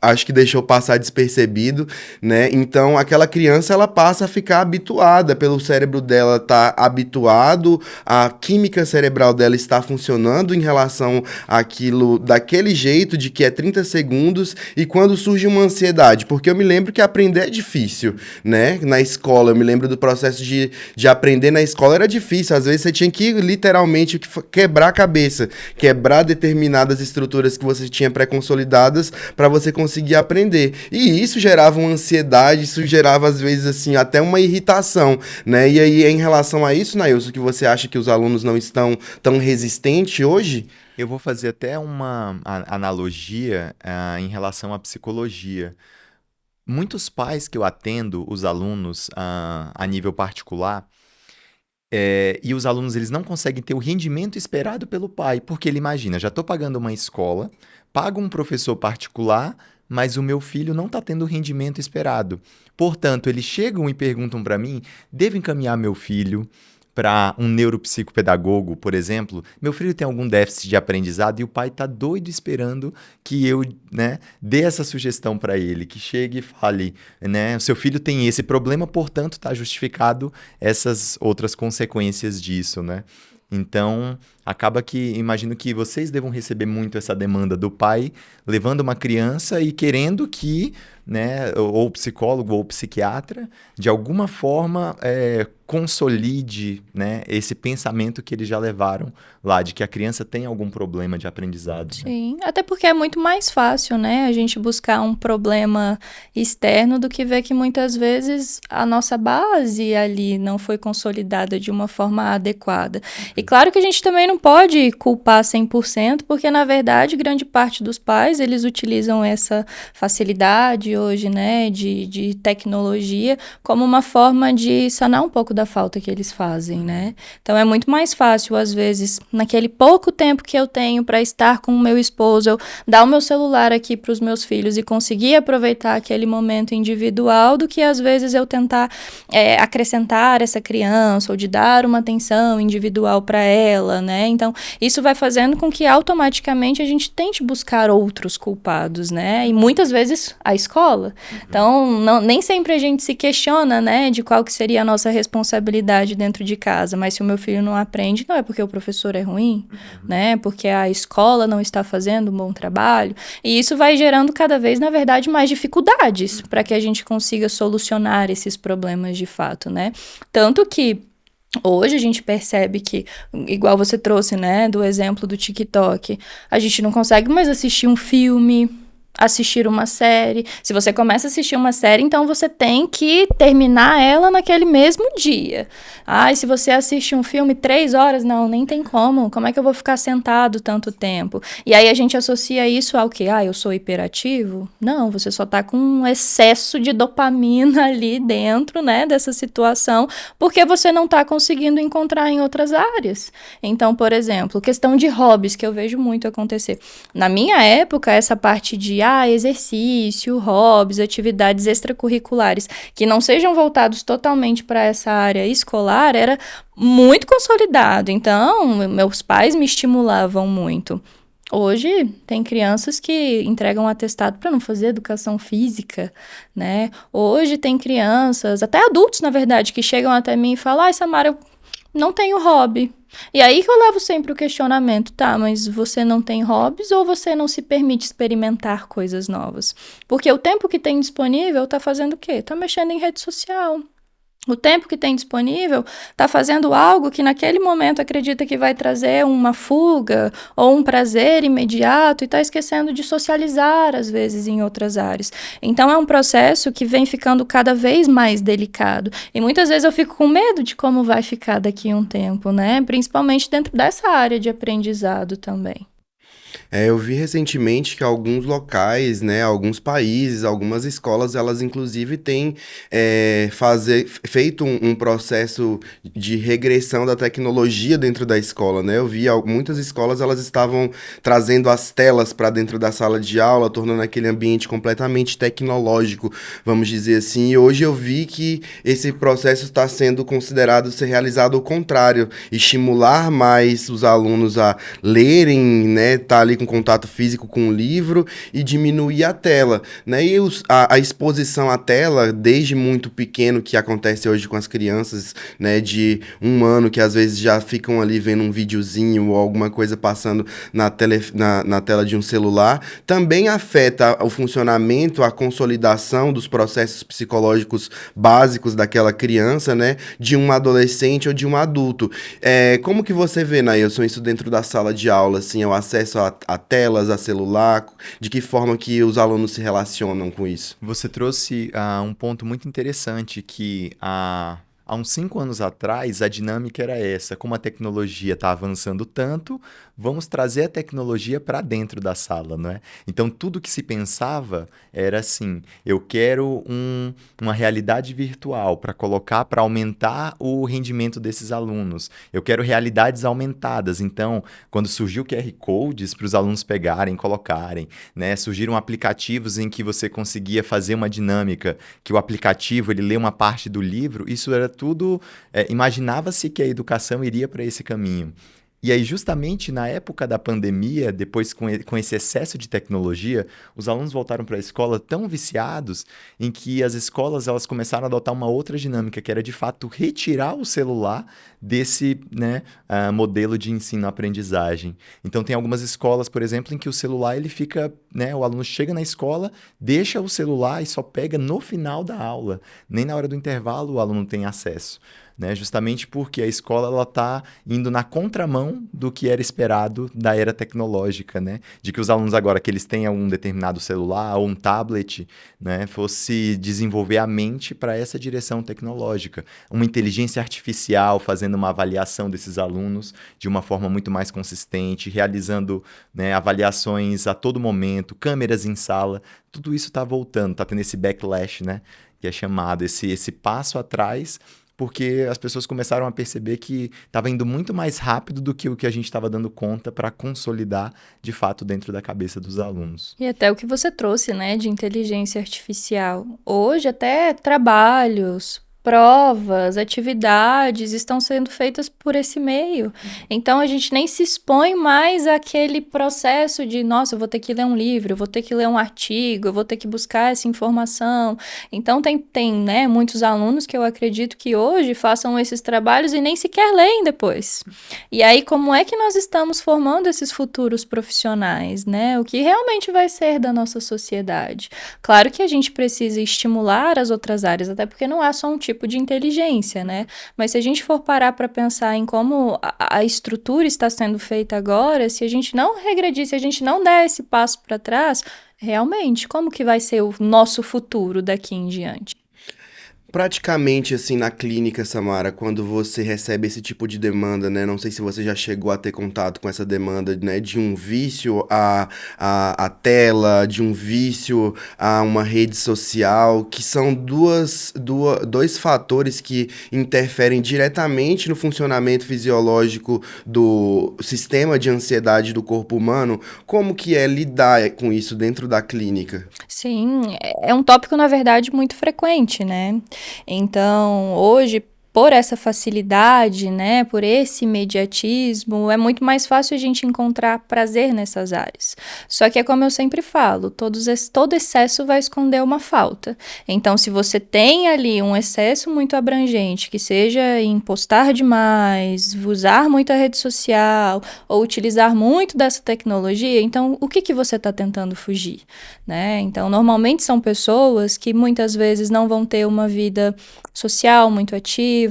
acho que deixou passar despercebido, né? Então, aquela criança, ela passa a ficar habituada, pelo cérebro dela estar habituado, a química cerebral dela está funcionando em relação àquilo, daquele jeito, de que é 30 segundos, e quando surge uma ansiedade, porque eu me lembro que aprender é difícil, né? Na escola, eu me lembro do processo de aprender na escola, era difícil, às vezes você tinha que, literalmente, quebrar a cabeça, quebrar determinadas estruturas que você tinha pré-consolidadas para você conseguir aprender. E isso gerava uma ansiedade, isso gerava, às vezes, assim, até uma irritação, né? E aí, em relação a isso, Nailson, que você acha que os alunos não estão tão resistentes hoje? Eu vou fazer até uma analogia em relação à psicologia. Muitos pais que eu atendo, os alunos a nível particular, e os alunos eles não conseguem ter o rendimento esperado pelo pai, porque ele imagina, já estou pagando uma escola, pago um professor particular, mas o meu filho não está tendo o rendimento esperado. Portanto, eles chegam e perguntam para mim, devo encaminhar meu filho para um neuropsicopedagogo, por exemplo? Meu filho tem algum déficit de aprendizado e o pai está doido esperando que eu, né, dê essa sugestão para ele, que chegue e fale, né, o seu filho tem esse problema, portanto, está justificado essas outras consequências disso, né? Então, acaba que, imagino que vocês devam receber muito essa demanda do pai, levando uma criança e querendo que, né, ou psicólogo ou psiquiatra, de alguma forma, consolide, né, esse pensamento que eles já levaram lá, de que a criança tem algum problema de aprendizado, né? Sim, até porque é muito mais fácil, né, a gente buscar um problema externo do que ver que muitas vezes a nossa base ali não foi consolidada de uma forma adequada. E claro que a gente também não pode culpar 100%, porque na verdade grande parte dos pais, eles utilizam essa facilidade hoje, né, de tecnologia como uma forma de sanar um pouco da falta que eles fazem, né? Então é muito mais fácil, às vezes, naquele pouco tempo que eu tenho para estar com o meu esposo, eu dar o meu celular aqui para os meus filhos e conseguir aproveitar aquele momento individual, do que às vezes eu tentar acrescentar essa criança ou de dar uma atenção individual para ela, né? Então isso vai fazendo com que automaticamente a gente tente buscar outros culpados, né? E muitas vezes a escola. Então nem sempre a gente se questiona, né, de qual que seria a nossa responsabilidade dentro de casa, mas se o meu filho não aprende, não é porque o professor é ruim, né, porque a escola não está fazendo um bom trabalho, e isso vai gerando cada vez, na verdade, mais dificuldades para que a gente consiga solucionar esses problemas de fato, né, tanto que hoje a gente percebe que, igual você trouxe, né, do exemplo do TikTok, a gente não consegue mais assistir um filme, assistir uma série. Se você começa a assistir uma série, então você tem que terminar ela naquele mesmo dia. E se você assiste um filme 3 horas, não, nem tem como. Como é que eu vou ficar sentado tanto tempo? E aí a gente associa isso ao quê? Eu sou hiperativo? Não, você só tá com um excesso de dopamina ali dentro, né, dessa situação, porque você não tá conseguindo encontrar em outras áreas. Então, por exemplo, questão de hobbies, que eu vejo muito acontecer. Na minha época, essa parte de exercício, hobbies, atividades extracurriculares que não sejam voltados totalmente para essa área escolar, era muito consolidado. Então, meus pais me estimulavam muito. Hoje, tem crianças que entregam atestado para não fazer educação física, né? Hoje, tem crianças, até adultos, na verdade, que chegam até mim e falam, Samara, eu não tenho hobby. E aí que eu levo sempre o questionamento, tá, mas você não tem hobbies ou você não se permite experimentar coisas novas? Porque o tempo que tem disponível tá fazendo o quê? Tá mexendo em rede social. O tempo que tem disponível está fazendo algo que naquele momento acredita que vai trazer uma fuga ou um prazer imediato e está esquecendo de socializar, às vezes, em outras áreas. Então, é um processo que vem ficando cada vez mais delicado. E muitas vezes eu fico com medo de como vai ficar daqui a um tempo, né? Principalmente dentro dessa área de aprendizado também. Eu vi recentemente que alguns locais, né, alguns países, algumas escolas, elas inclusive têm feito um processo de regressão da tecnologia dentro da escola, né? Eu vi muitas escolas, elas estavam trazendo as telas para dentro da sala de aula, tornando aquele ambiente completamente tecnológico, vamos dizer assim. E hoje eu vi que esse processo está sendo considerado ser realizado ao contrário, estimular mais os alunos a lerem, né, tá ali com contato físico com o livro e diminuir a tela, né? E a exposição à tela, desde muito pequeno, que acontece hoje com as crianças, né, de 1 ano, que às vezes já ficam ali vendo um videozinho ou alguma coisa passando na tela de um celular, também afeta o funcionamento, a consolidação dos processos psicológicos básicos daquela criança, né, de um adolescente ou de um adulto. Como que você vê, Nailson, isso dentro da sala de aula, assim, o acesso a telas, a celular, de que forma que os alunos se relacionam com isso? Você trouxe um ponto muito interessante que Há uns 5 anos atrás, a dinâmica era essa. Como a tecnologia está avançando tanto, vamos trazer a tecnologia para dentro da sala, não é? Então, tudo que se pensava era assim: eu quero uma realidade virtual para colocar, para aumentar o rendimento desses alunos. Eu quero realidades aumentadas. Então, quando surgiu QR Codes para os alunos pegarem, colocarem, né? Surgiram aplicativos em que você conseguia fazer uma dinâmica, que o aplicativo ele lê uma parte do livro. Isso era tudo, imaginava-se que a educação iria para esse caminho. E aí, justamente na época da pandemia, depois com esse excesso de tecnologia, os alunos voltaram para a escola tão viciados em que as escolas elas começaram a adotar uma outra dinâmica, que era de fato retirar o celular desse, né, modelo de ensino-aprendizagem. Então, tem algumas escolas, por exemplo, em que o celular ele fica, né, o aluno chega na escola, deixa o celular e só pega no final da aula. Nem na hora do intervalo o aluno tem acesso. Né? Justamente porque a escola está indo na contramão do que era esperado da era tecnológica, né? De que os alunos agora, que eles tenham um determinado celular ou um tablet, né? Fosse desenvolver a mente para essa direção tecnológica. Uma inteligência artificial fazendo uma avaliação desses alunos de uma forma muito mais consistente, realizando, né, avaliações a todo momento, câmeras em sala, tudo isso está voltando, está tendo esse backlash, né? Que é chamado, esse passo atrás, porque as pessoas começaram a perceber que estava indo muito mais rápido do que o que a gente estava dando conta para consolidar, de fato, dentro da cabeça dos alunos. E até o que você trouxe, né, de inteligência artificial. Hoje, até trabalhos, provas, atividades estão sendo feitas por esse meio. Então, a gente nem se expõe mais àquele processo de, nossa, eu vou ter que ler um livro, eu vou ter que ler um artigo, eu vou ter que buscar essa informação. Então, tem, né, muitos alunos que eu acredito que hoje façam esses trabalhos e nem sequer leem depois. E aí, como é que nós estamos formando esses futuros profissionais, né? O que realmente vai ser da nossa sociedade? Claro que a gente precisa estimular as outras áreas, até porque não há só um tipo de inteligência, né? Mas se a gente for parar para pensar em como a estrutura está sendo feita agora, se a gente não regredir, se a gente não der esse passo para trás, realmente, como que vai ser o nosso futuro daqui em diante? Praticamente assim na clínica, Samara, quando você recebe esse tipo de demanda, né? Não sei se você já chegou a ter contato com essa demanda, né? De um vício à tela, de um vício a uma rede social, que são dois fatores que interferem diretamente no funcionamento fisiológico do sistema de ansiedade do corpo humano. Como que é lidar com isso dentro da clínica? Sim, é um tópico, na verdade, muito frequente, né? Então, hoje, por essa facilidade, né, por esse imediatismo, é muito mais fácil a gente encontrar prazer nessas áreas. Só que é como eu sempre falo, todo excesso vai esconder uma falta. Então, se você tem ali um excesso muito abrangente, que seja em postar demais, usar muito a rede social, ou utilizar muito dessa tecnologia, então, o que você está tentando fugir? Né? Então, normalmente são pessoas que muitas vezes não vão ter uma vida social muito ativa,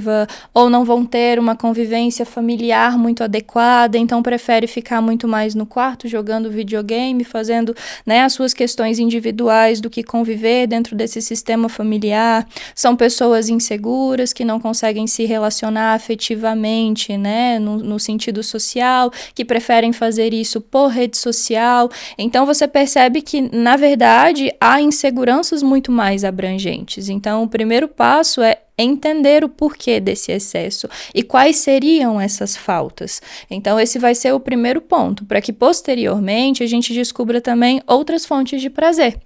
ou não vão ter uma convivência familiar muito adequada, então prefere ficar muito mais no quarto jogando videogame, fazendo, né, as suas questões individuais do que conviver dentro desse sistema familiar. São pessoas inseguras que não conseguem se relacionar afetivamente, né, no sentido social, que preferem fazer isso por rede social. Então você percebe que, na verdade, há inseguranças muito mais abrangentes. Então o primeiro passo é entender o porquê desse excesso e quais seriam essas faltas. Então, esse vai ser o primeiro ponto, para que posteriormente a gente descubra também outras fontes de prazer.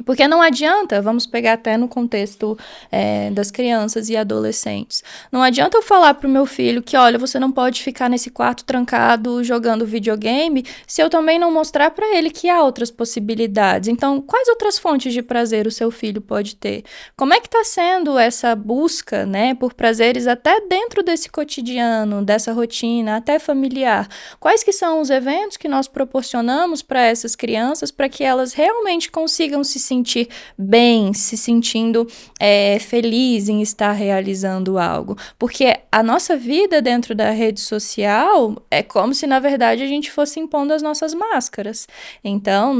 Porque não adianta, vamos pegar até no contexto das crianças e adolescentes, não adianta eu falar pro meu filho que, olha, você não pode ficar nesse quarto trancado jogando videogame, se eu também não mostrar para ele que há outras possibilidades. Então, quais outras fontes de prazer o seu filho pode ter? Como é que está sendo essa busca, né, por prazeres até dentro desse cotidiano, dessa rotina, até familiar? Quais que são os eventos que nós proporcionamos para essas crianças para que elas realmente consigam se sentir bem, se sentindo feliz em estar realizando algo. Porque a nossa vida dentro da rede social é como se, na verdade, a gente fosse impondo as nossas máscaras. Então,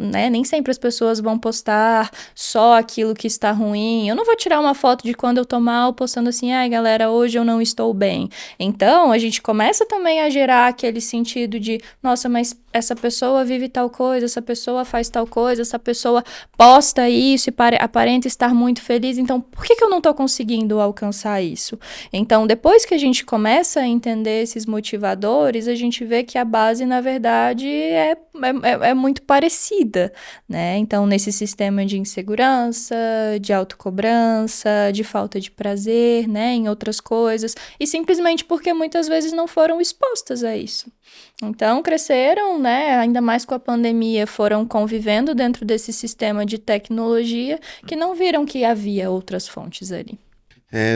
né, nem sempre as pessoas vão postar só aquilo que está ruim. Eu não vou tirar uma foto de quando eu tô mal, postando assim, ai, galera, hoje eu não estou bem. Então, a gente começa também a gerar aquele sentido de, nossa, mas essa pessoa vive tal coisa, essa pessoa faz tal coisa, essa pessoa posta isso e aparenta estar muito feliz, então por que eu não estou conseguindo alcançar isso? Então, depois que a gente começa a entender esses motivadores, a gente vê que a base, na verdade, é muito parecida, né? Então, nesse sistema de insegurança, de autocobrança, de falta de prazer, né, em outras coisas, e simplesmente porque muitas vezes não foram expostas a isso. Então, cresceram, né, ainda mais com a pandemia, foram convivendo dentro desse sistema de tecnologia que não viram que havia outras fontes ali.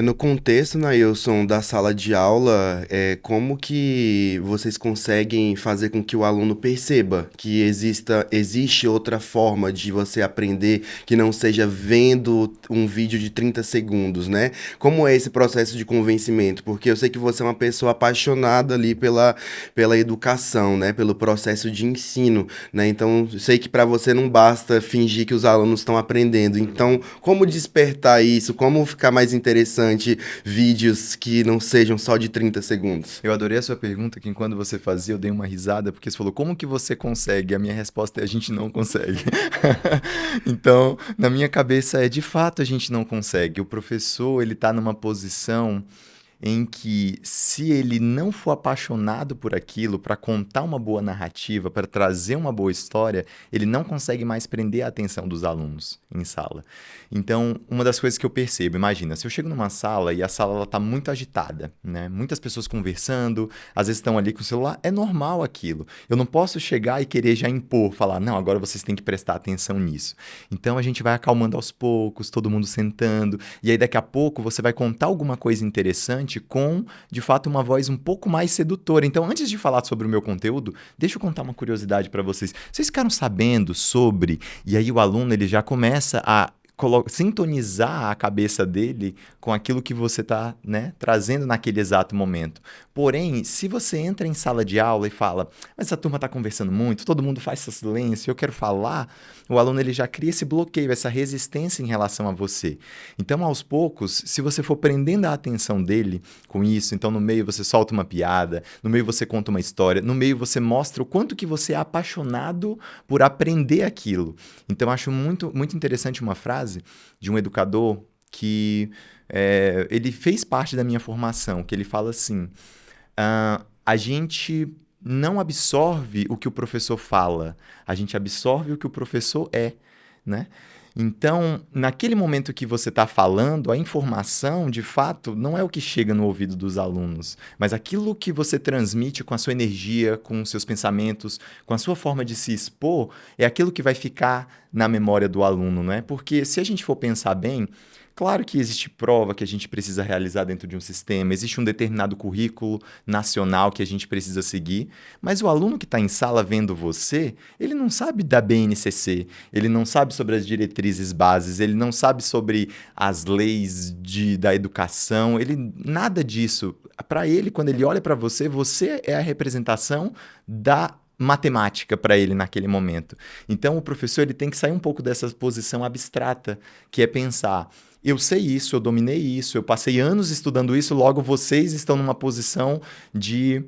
No contexto, Nailson, da sala de aula, como que vocês conseguem fazer com que o aluno perceba que existe outra forma de você aprender que não seja vendo um vídeo de 30 segundos, né? Como é esse processo de convencimento? Porque eu sei que você é uma pessoa apaixonada ali pela educação, né? Pelo processo de ensino, né? Então, eu sei que para você não basta fingir que os alunos estão aprendendo. Então, como despertar isso? Como ficar mais interessante vídeos que não sejam só de 30 segundos? Eu adorei a sua pergunta, que enquanto você fazia, eu dei uma risada, porque você falou, como que você consegue? A minha resposta é, a gente não consegue. Então, na minha cabeça é, de fato, a gente não consegue. O professor, ele tá numa posição em que, se ele não for apaixonado por aquilo, para contar uma boa narrativa, para trazer uma boa história, ele não consegue mais prender a atenção dos alunos em sala. Então, uma das coisas que eu percebo, imagina, se eu chego numa sala e a sala está muito agitada, né? Muitas pessoas conversando, às vezes estão ali com o celular, é normal aquilo. Eu não posso chegar e querer já impor, falar, não, agora vocês têm que prestar atenção nisso. Então, a gente vai acalmando aos poucos, todo mundo sentando, e aí daqui a pouco você vai contar alguma coisa interessante com, de fato, uma voz um pouco mais sedutora. Então, antes de falar sobre o meu conteúdo, deixa eu contar uma curiosidade para vocês. Vocês ficaram sabendo sobre... E aí o aluno ele já começa a sintonizar a cabeça dele com aquilo que você está, né, trazendo naquele exato momento. Porém, se você entra em sala de aula e fala, mas essa turma está conversando muito, todo mundo faz silêncio, eu quero falar, o aluno ele já cria esse bloqueio, essa resistência em relação a você. Então, aos poucos, se você for prendendo a atenção dele com isso, então no meio você solta uma piada, no meio você conta uma história, no meio você mostra o quanto que você é apaixonado por aprender aquilo. Então, acho muito, muito interessante uma frase de um educador que ele fez parte da minha formação, que ele fala assim, a gente não absorve o que o professor fala, a gente absorve o que o professor é, né? Então, naquele momento que você está falando, a informação, de fato, não é o que chega no ouvido dos alunos, mas aquilo que você transmite com a sua energia, com os seus pensamentos, com a sua forma de se expor, é aquilo que vai ficar na memória do aluno, não é? Porque se a gente for pensar bem, claro que existe prova que a gente precisa realizar dentro de um sistema, existe um determinado currículo nacional que a gente precisa seguir, mas o aluno que está em sala vendo você, ele não sabe da BNCC, ele não sabe sobre as diretrizes bases, ele não sabe sobre as leis da educação, nada disso. Para ele, quando ele olha para você, você é a representação da matemática para ele naquele momento. Então, o professor ele tem que sair um pouco dessa posição abstrata, que é pensar, eu sei isso, eu dominei isso, eu passei anos estudando isso, logo vocês estão numa posição de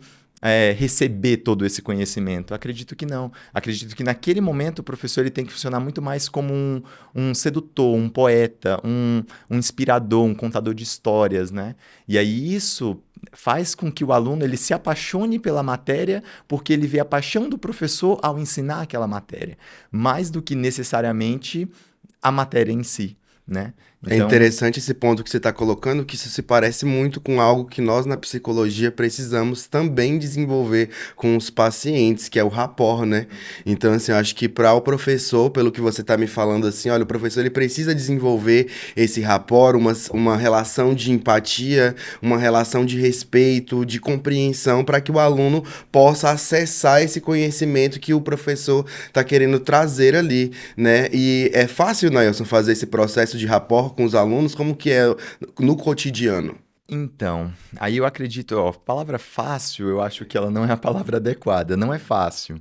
receber todo esse conhecimento. Acredito que não. Acredito que naquele momento o professor ele tem que funcionar muito mais como um sedutor, um poeta, um inspirador, um contador de histórias, né? E aí isso faz com que o aluno ele se apaixone pela matéria porque ele vê a paixão do professor ao ensinar aquela matéria, mais do que necessariamente a matéria em si, né? É Então, interessante esse ponto que você está colocando, que isso se parece muito com algo que nós na psicologia precisamos também desenvolver com os pacientes, que é o rapport, né? Então, assim, eu acho que para o professor, pelo que você está me falando, assim, olha, o professor ele precisa desenvolver esse rapport, uma relação de empatia, uma relação de respeito, de compreensão, para que o aluno possa acessar esse conhecimento que o professor está querendo trazer ali, né? E é fácil, Nailson, fazer esse processo de rapport com os alunos, como que é no cotidiano? então, aí eu acredito, ó, a palavra fácil, eu acho que ela não é a palavra adequada, não é fácil.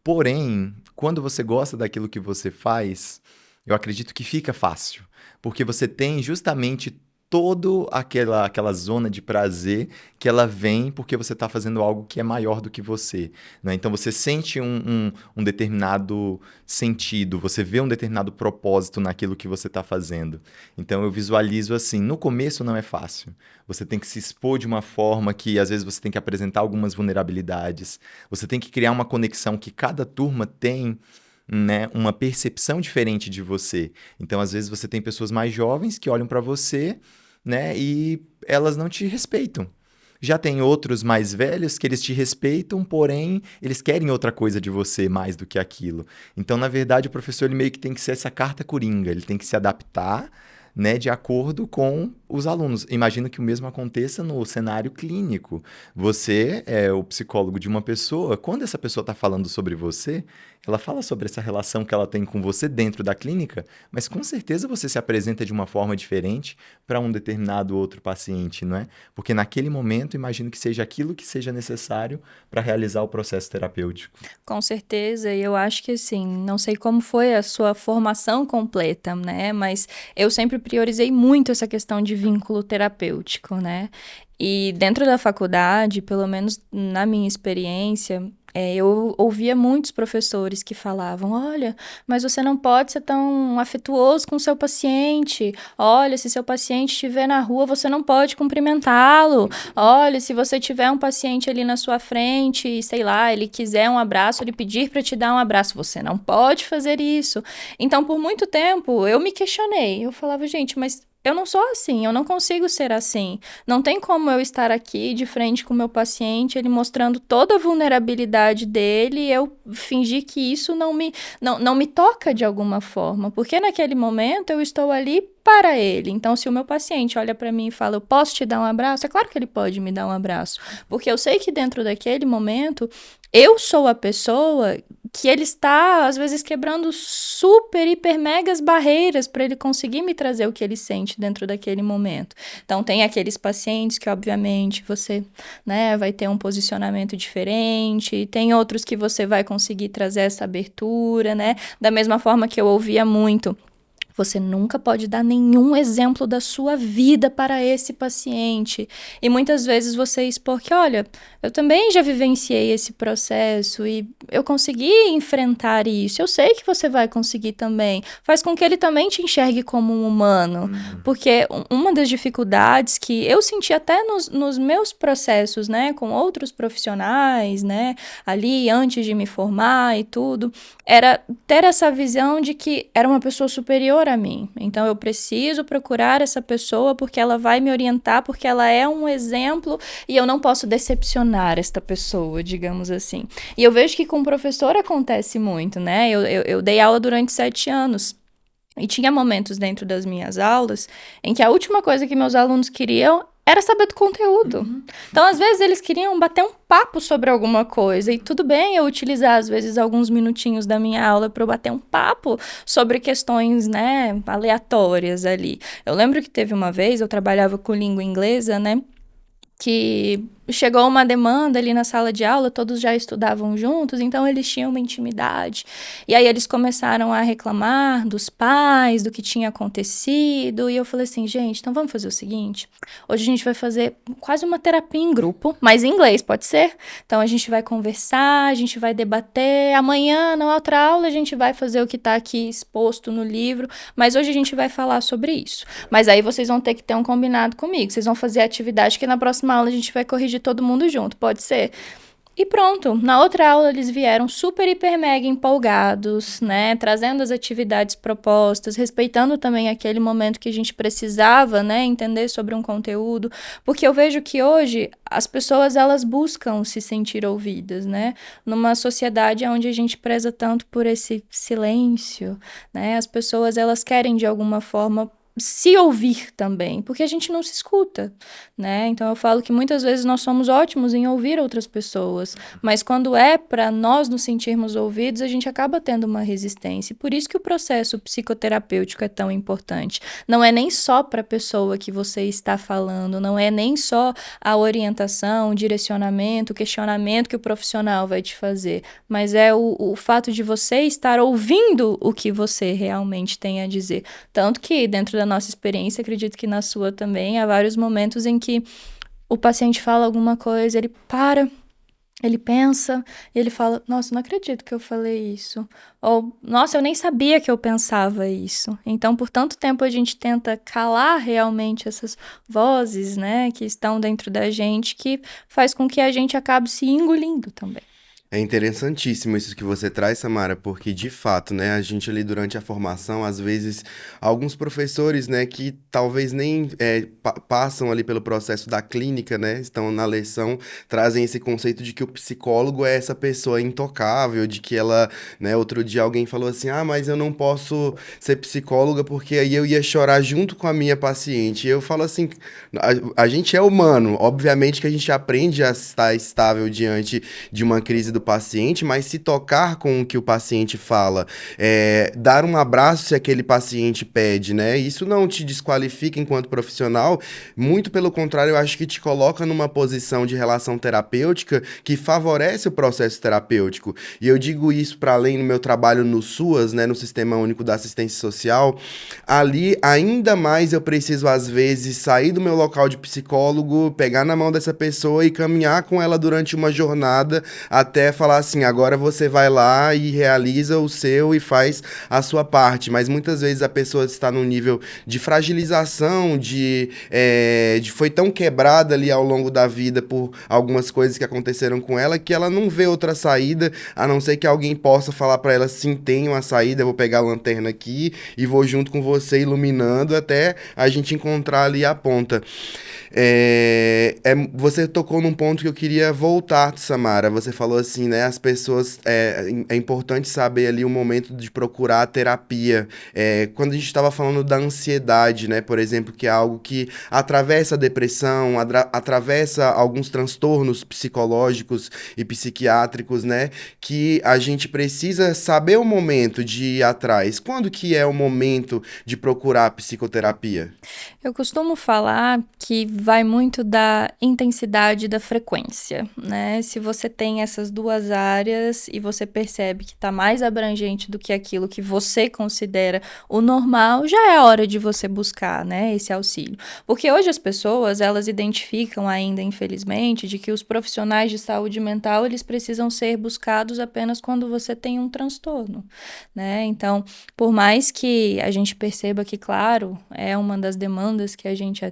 Porém, quando você gosta daquilo que você faz, eu acredito que fica fácil, porque você tem justamente toda aquela zona de prazer que ela vem porque você está fazendo algo que é maior do que você, né? Então você sente um determinado sentido, você vê um determinado propósito naquilo que você está fazendo. Então eu visualizo assim, no começo não é fácil. Você tem que se expor de uma forma que às vezes você tem que apresentar algumas vulnerabilidades. Você tem que criar uma conexão que cada turma tem, né, uma percepção diferente de você. Então, às vezes, você tem pessoas mais jovens que olham para você, né, e elas não te respeitam. Já tem outros mais velhos que eles te respeitam, porém, eles querem outra coisa de você mais do que aquilo. Então, na verdade, o professor ele meio que tem que ser essa carta coringa, ele tem que se adaptar, né, de acordo com os alunos. Imagino que o mesmo aconteça no cenário clínico. Você é o psicólogo de uma pessoa, quando essa pessoa está falando sobre você, ela fala sobre essa relação que ela tem com você dentro da clínica, mas com certeza você se apresenta de uma forma diferente para um determinado outro paciente, não é? Porque naquele momento, imagino que seja aquilo que seja necessário para realizar o processo terapêutico. Com certeza, e eu acho que assim, não sei como foi a sua formação completa, né? Mas eu sempre priorizei muito essa questão de vínculo terapêutico, né? E dentro da faculdade, pelo menos na minha experiência, eu ouvia muitos professores que falavam: olha, mas você não pode ser tão afetuoso com o seu paciente. Olha, se seu paciente estiver na rua, você não pode cumprimentá-lo. Olha, se você tiver um paciente ali na sua frente e, sei lá, ele quiser um abraço, ele pedir para te dar um abraço, você não pode fazer isso. Então, por muito tempo, eu me questionei. Eu falava: gente, mas eu não sou assim, eu não consigo ser assim. Não tem como eu estar aqui de frente com o meu paciente, ele mostrando toda a vulnerabilidade dele, e eu fingir que isso não me toca de alguma forma, porque naquele momento eu estou ali para ele. Então, se o meu paciente olha para mim e fala: eu posso te dar um abraço? É claro que ele pode me dar um abraço, porque eu sei que dentro daquele momento eu sou a pessoa que ele está, às vezes, quebrando super, hiper, megas barreiras para ele conseguir me trazer o que ele sente dentro daquele momento. Então, tem aqueles pacientes que, obviamente, você, né, vai ter um posicionamento diferente, tem outros que você vai conseguir trazer essa abertura, né, da mesma forma que eu ouvia muito: você nunca pode dar nenhum exemplo da sua vida para esse paciente. E muitas vezes você expor que, olha, eu também já vivenciei esse processo e eu consegui enfrentar isso. Eu sei que você vai conseguir também. Faz com que ele também te enxergue como um humano. Porque uma das dificuldades que eu senti até nos meus processos, né, com outros profissionais, né, ali antes de me formar e tudo, era ter essa visão de que era uma pessoa superior a mim. Então, eu preciso procurar essa pessoa porque ela vai me orientar, porque ela é um exemplo e eu não posso decepcionar esta pessoa, digamos assim. E eu vejo que com o professor acontece muito, né? Eu dei aula durante 7 anos. E tinha momentos dentro das minhas aulas em que a última coisa que meus alunos queriam era saber do conteúdo. Então, às vezes, eles queriam bater um papo sobre alguma coisa. E tudo bem eu utilizar, às vezes, alguns minutinhos da minha aula para eu bater um papo sobre questões, né, aleatórias ali. Eu lembro que teve uma vez, eu trabalhava com língua inglesa, né, que chegou uma demanda ali na sala de aula, todos já estudavam juntos, então eles tinham uma intimidade. E aí eles começaram a reclamar dos pais, do que tinha acontecido, e eu falei assim: gente, então vamos fazer o seguinte, hoje a gente vai fazer quase uma terapia em grupo, mas em inglês, pode ser? Então a gente vai conversar, a gente vai debater, amanhã na outra aula a gente vai fazer o que está aqui exposto no livro, mas hoje a gente vai falar sobre isso. Mas aí vocês vão ter que ter um combinado comigo, vocês vão fazer a atividade que na próxima aula a gente vai corrigir todo mundo junto, pode ser? E pronto, na outra aula eles vieram super, hiper, mega empolgados, né, trazendo as atividades propostas, respeitando também aquele momento que a gente precisava, né, entender sobre um conteúdo, porque eu vejo que hoje as pessoas, elas buscam se sentir ouvidas, né, numa sociedade onde a gente preza tanto por esse silêncio, né, as pessoas, elas querem de alguma forma se ouvir também, porque a gente não se escuta, né? Então eu falo que muitas vezes nós somos ótimos em ouvir outras pessoas, mas quando é para nós nos sentirmos ouvidos, a gente acaba tendo uma resistência. E por isso que o processo psicoterapêutico é tão importante. Não é nem só para a pessoa que você está falando, não é nem só a orientação, o direcionamento, o questionamento que o profissional vai te fazer, mas é o fato de você estar ouvindo o que você realmente tem a dizer. Tanto que dentro da nossa experiência, acredito que na sua também, há vários momentos em que o paciente fala alguma coisa, ele para, ele pensa, e ele fala, nossa, não acredito que eu falei isso. Ou, nossa, eu nem sabia que eu pensava isso. Então, por tanto tempo, a gente tenta calar realmente essas vozes, né, que estão dentro da gente, que faz com que a gente acabe se engolindo também. É interessantíssimo isso que você traz, Samara, porque de fato, né, a gente ali durante a formação, às vezes, alguns professores, né, que talvez nem passam ali pelo processo da clínica, né, estão na leção, trazem esse conceito de que o psicólogo é essa pessoa intocável, de que ela, né, outro dia alguém falou assim, ah, mas eu não posso ser psicóloga porque aí eu ia chorar junto com a minha paciente. E eu falo assim, a gente é humano, obviamente que a gente aprende a estar estável diante de uma crise do paciente, mas se tocar com o que o paciente fala, dar um abraço se aquele paciente pede, né? Isso não te desqualifica enquanto profissional, muito pelo contrário, eu acho que te coloca numa posição de relação terapêutica que favorece o processo terapêutico. E eu digo isso para além do meu trabalho no SUAS, né, no Sistema Único da Assistência Social, ali ainda mais eu preciso às vezes sair do meu local de psicólogo, pegar na mão dessa pessoa e caminhar com ela durante uma jornada até falar assim, agora você vai lá e realiza o seu e faz a sua parte. Mas muitas vezes a pessoa está num nível de fragilização, de foi tão quebrada ali ao longo da vida por algumas coisas que aconteceram com ela, que ela não vê outra saída, a não ser que alguém possa falar para ela, sim, tem uma saída, eu vou pegar a lanterna aqui e vou junto com você iluminando até a gente encontrar ali a ponta. Você tocou num ponto que eu queria voltar, Samara. Você falou assim, né? As pessoas. É importante saber ali o momento de procurar a terapia. Quando a gente estava falando da ansiedade, né? Por exemplo, que é algo que atravessa a depressão, atravessa alguns transtornos psicológicos e psiquiátricos, né? Que a gente precisa saber o momento de ir atrás. Quando que é o momento de procurar a psicoterapia? Eu costumo falar que vai muito da intensidade e da frequência, né? Se você tem essas duas áreas e você percebe que está mais abrangente do que aquilo que você considera o normal, já é hora de você buscar, né, esse auxílio. Porque hoje as pessoas, elas identificam ainda, infelizmente, de que os profissionais de saúde mental, eles precisam ser buscados apenas quando você tem um transtorno, né? Então, por mais que a gente perceba que, claro, é uma das demandas que a gente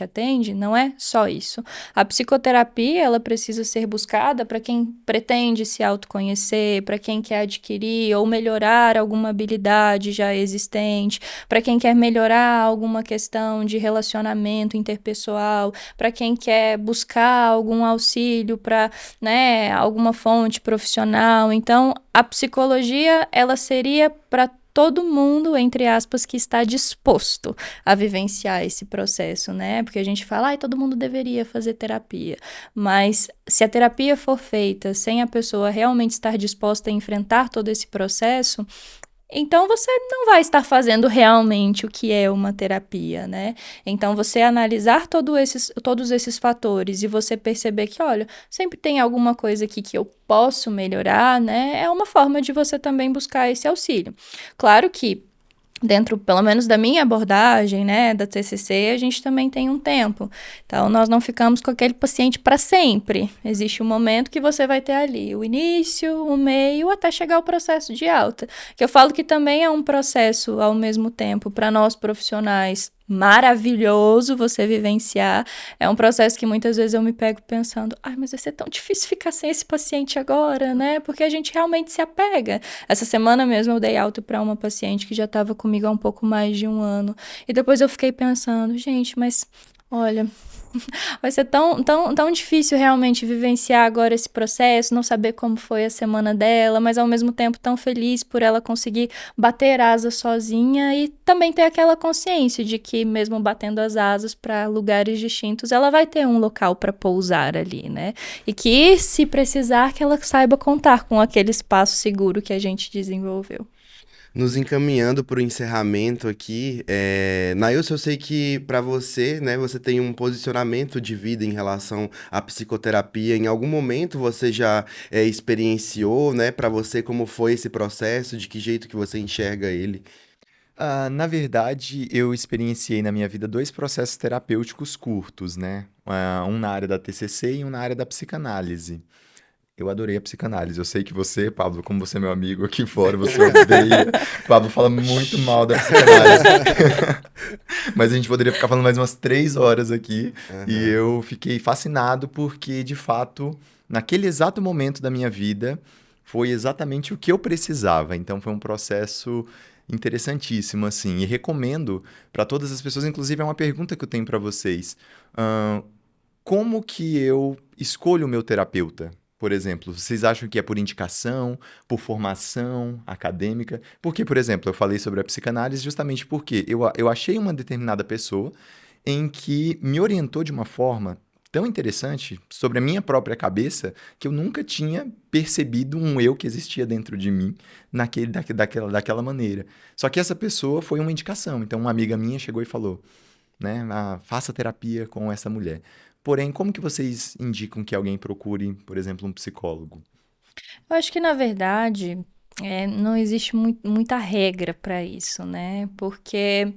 atende, não é só isso. A psicoterapia, ela precisa ser buscada para quem pretende se autoconhecer, para quem quer adquirir ou melhorar alguma habilidade já existente, para quem quer melhorar alguma questão de relacionamento interpessoal, para quem quer buscar algum auxílio para, né, alguma fonte profissional. Então, a psicologia, ela seria para todo mundo, entre aspas, que está disposto a vivenciar esse processo, né? Porque a gente fala, todo mundo deveria fazer terapia. Mas se a terapia for feita sem a pessoa realmente estar disposta a enfrentar todo esse processo, então você não vai estar fazendo realmente o que é uma terapia, né? Então você analisar todos esses fatores e você perceber que, olha, sempre tem alguma coisa aqui que eu posso melhorar, né? É uma forma de você também buscar esse auxílio. Claro que dentro, pelo menos da minha abordagem, né, da TCC, a gente também tem um tempo. Então, nós não ficamos com aquele paciente para sempre. Existe um momento que você vai ter ali o início, o meio, até chegar ao processo de alta. Que eu falo que também é um processo, ao mesmo tempo, para nós profissionais, maravilhoso você vivenciar. É um processo que muitas vezes eu me pego pensando, mas vai ser tão difícil ficar sem esse paciente agora, né? Porque a gente realmente se apega. Essa semana mesmo eu dei alta para uma paciente que já estava comigo há um pouco mais de um ano. E depois eu fiquei pensando, gente, mas olha, vai ser tão difícil realmente vivenciar agora esse processo, não saber como foi a semana dela, mas ao mesmo tempo tão feliz por ela conseguir bater asas sozinha e também ter aquela consciência de que mesmo batendo as asas para lugares distintos, ela vai ter um local para pousar ali, né? E que se precisar que ela saiba contar com aquele espaço seguro que a gente desenvolveu. Nos encaminhando para o encerramento aqui, Nailson, eu sei que para você, né, você tem um posicionamento de vida em relação à psicoterapia. Em algum momento você já experienciou, né, para você como foi esse processo, de que jeito que você enxerga ele? Na verdade, eu experienciei na minha vida 2 processos terapêuticos curtos, né? Um na área da TCC e um na área da psicanálise. Eu adorei a psicanálise. Eu sei que você, Pablo, como você é meu amigo aqui fora, você odeia. Pablo fala muito mal da psicanálise. Mas a gente poderia ficar falando mais umas 3 horas aqui. E Aham. eu fiquei fascinado porque, de fato, naquele exato momento da minha vida, foi exatamente o que eu precisava. Então, foi um processo interessantíssimo, assim. E recomendo para todas as pessoas, inclusive é uma pergunta que eu tenho para vocês. Ahn, como que eu escolho o meu terapeuta? Por exemplo, vocês acham que é por indicação, por formação acadêmica? Porque, por exemplo, eu falei sobre a psicanálise justamente porque eu achei uma determinada pessoa em que me orientou de uma forma tão interessante sobre a minha própria cabeça que eu nunca tinha percebido um eu que existia dentro de mim daquela maneira. Só que essa pessoa foi uma indicação. Então, uma amiga minha chegou e falou, né? Faça terapia com essa mulher. Porém, como que vocês indicam que alguém procure, por exemplo, um psicólogo? Eu acho que, na verdade, não existe muita regra para isso, né? Porque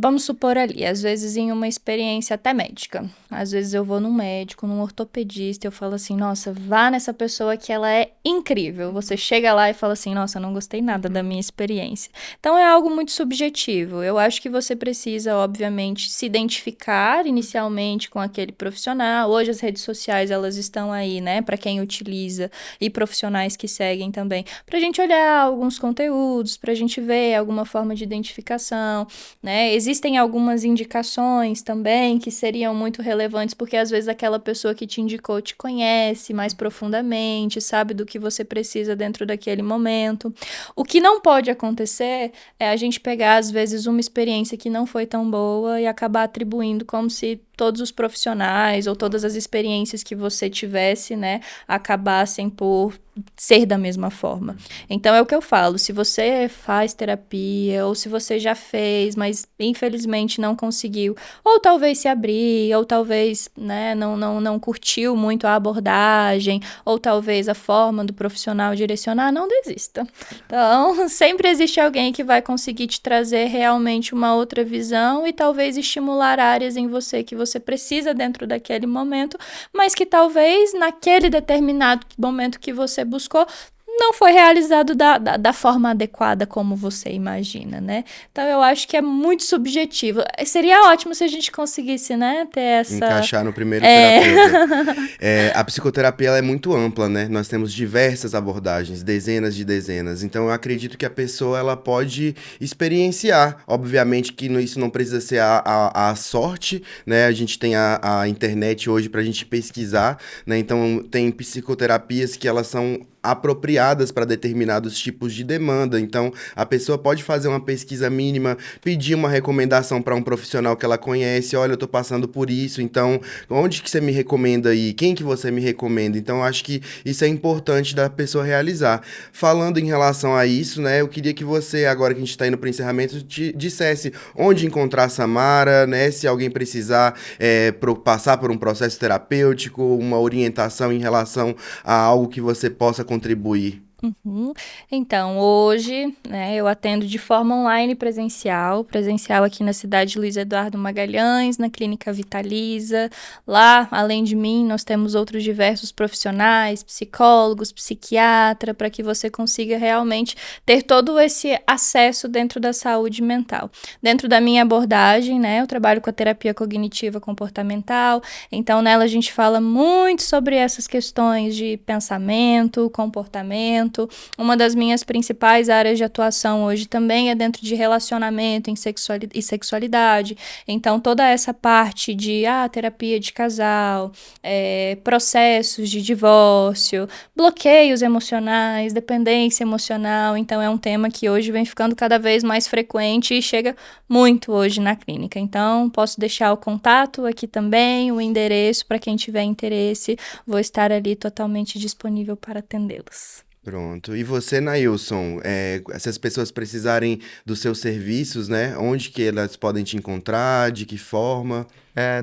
vamos supor ali, às vezes em uma experiência até médica. Às vezes eu vou num médico, num ortopedista, eu falo assim, nossa, vá nessa pessoa que ela é incrível. Você chega lá e fala assim, nossa, não gostei nada da minha experiência. Então é algo muito subjetivo. Eu acho que você precisa, obviamente, se identificar inicialmente com aquele profissional. Hoje as redes sociais, elas estão aí, né, para quem utiliza e profissionais que seguem também, pra gente olhar alguns conteúdos, pra gente ver alguma forma de identificação, né? Existem algumas indicações também que seriam muito relevantes, porque às vezes aquela pessoa que te indicou te conhece mais profundamente, sabe do que você precisa dentro daquele momento. O que não pode acontecer é a gente pegar, às vezes, uma experiência que não foi tão boa e acabar atribuindo como se todos os profissionais ou todas as experiências que você tivesse, né, acabassem por ser da mesma forma. Então é o que eu falo, se você faz terapia ou se você já fez, mas infelizmente não conseguiu, ou talvez se abrir, ou talvez, né, não curtiu muito a abordagem, ou talvez a forma do profissional direcionar, não desista. Então, sempre existe alguém que vai conseguir te trazer realmente uma outra visão e talvez estimular áreas em você que você precisa dentro daquele momento, mas que talvez naquele determinado momento que você buscou, não foi realizado da forma adequada como você imagina, né? Então, eu acho que é muito subjetivo. Seria ótimo se a gente conseguisse, né, ter essa... Encaixar no primeiro terapeuta. A psicoterapia ela é muito ampla, né? Nós temos diversas abordagens, dezenas de dezenas. Então, eu acredito que a pessoa ela pode experienciar. Obviamente que isso não precisa ser a sorte, né? A gente tem a internet hoje para a gente pesquisar, né? Então, tem psicoterapias que elas são apropriadas para determinados tipos de demanda. Então, a pessoa pode fazer uma pesquisa mínima, pedir uma recomendação para um profissional que ela conhece. Olha, eu tô passando por isso, então, onde que você me recomenda aí? Quem que você me recomenda? Então, eu acho que isso é importante da pessoa realizar. Falando em relação a isso, né, eu queria que você, agora que a gente está indo para o encerramento, dissesse onde encontrar a Samara, né, se alguém precisar passar por um processo terapêutico, uma orientação em relação a algo que você possa contribuir. Uhum. Então, hoje, né, eu atendo de forma online e presencial aqui na cidade de Luiz Eduardo Magalhães, na Clínica Vitalisa. Lá, além de mim, nós temos outros diversos profissionais, psicólogos, psiquiatra, para que você consiga realmente ter todo esse acesso dentro da saúde mental. Dentro da minha abordagem, né, eu trabalho com a terapia cognitiva comportamental, então nela a gente fala muito sobre essas questões de pensamento, comportamento. Uma das minhas principais áreas de atuação hoje também é dentro de relacionamento e sexualidade. Então, toda essa parte de terapia de casal, processos de divórcio, bloqueios emocionais, dependência emocional. Então, é um tema que hoje vem ficando cada vez mais frequente e chega muito hoje na clínica. Então, posso deixar o contato aqui também, o endereço para quem tiver interesse. Vou estar ali totalmente disponível para atendê-los. Pronto. E você, Nailson, se as pessoas precisarem dos seus serviços, né? Onde que elas podem te encontrar? De que forma?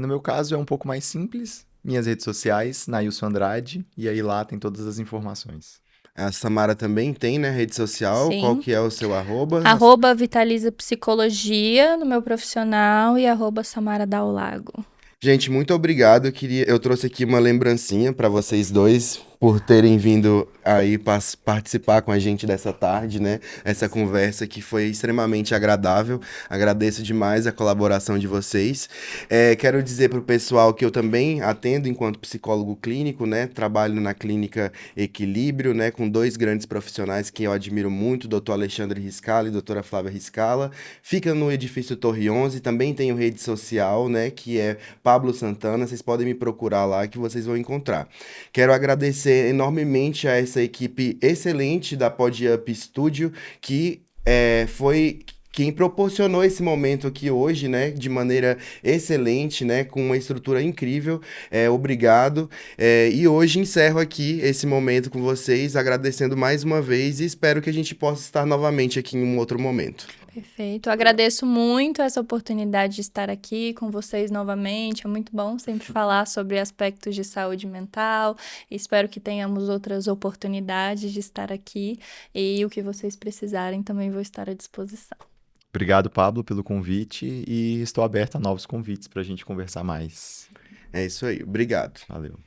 No meu caso é um pouco mais simples. Minhas redes sociais, Nailson Andrade, e aí lá tem todas as informações. A Samara também tem, né? Rede social. Qual Sim. que é o seu arroba? @Vitaliza Psicologia no meu profissional e @Samara Dal Lago. Gente, muito obrigado. Eu trouxe aqui uma lembrancinha para vocês dois por terem vindo aí participar com a gente dessa tarde, né? Essa conversa que foi extremamente agradável. Agradeço demais a colaboração de vocês. Quero dizer para o pessoal que eu também atendo enquanto psicólogo clínico, né? Trabalho na clínica Equilíbrio, né? Com dois grandes profissionais que eu admiro muito, Dr. Alexandre Riscala e doutora Flávia Riscala. Fica no edifício Torre 11. Também tenho rede social, né? Que é Pablo Santana. Vocês podem me procurar lá que vocês vão encontrar. Quero agradecer enormemente a essa equipe excelente da Pod Up Studio, que foi quem proporcionou esse momento aqui hoje, né, de maneira excelente, né, com uma estrutura incrível. Obrigado. E hoje encerro aqui esse momento com vocês, agradecendo mais uma vez e espero que a gente possa estar novamente aqui em um outro momento. Perfeito. Eu agradeço muito essa oportunidade de estar aqui com vocês novamente. É muito bom sempre falar sobre aspectos de saúde mental. Espero que tenhamos outras oportunidades de estar aqui e o que vocês precisarem também vou estar à disposição. Obrigado, Pablo, pelo convite e estou aberto a novos convites para a gente conversar mais. É isso aí. Obrigado. Valeu.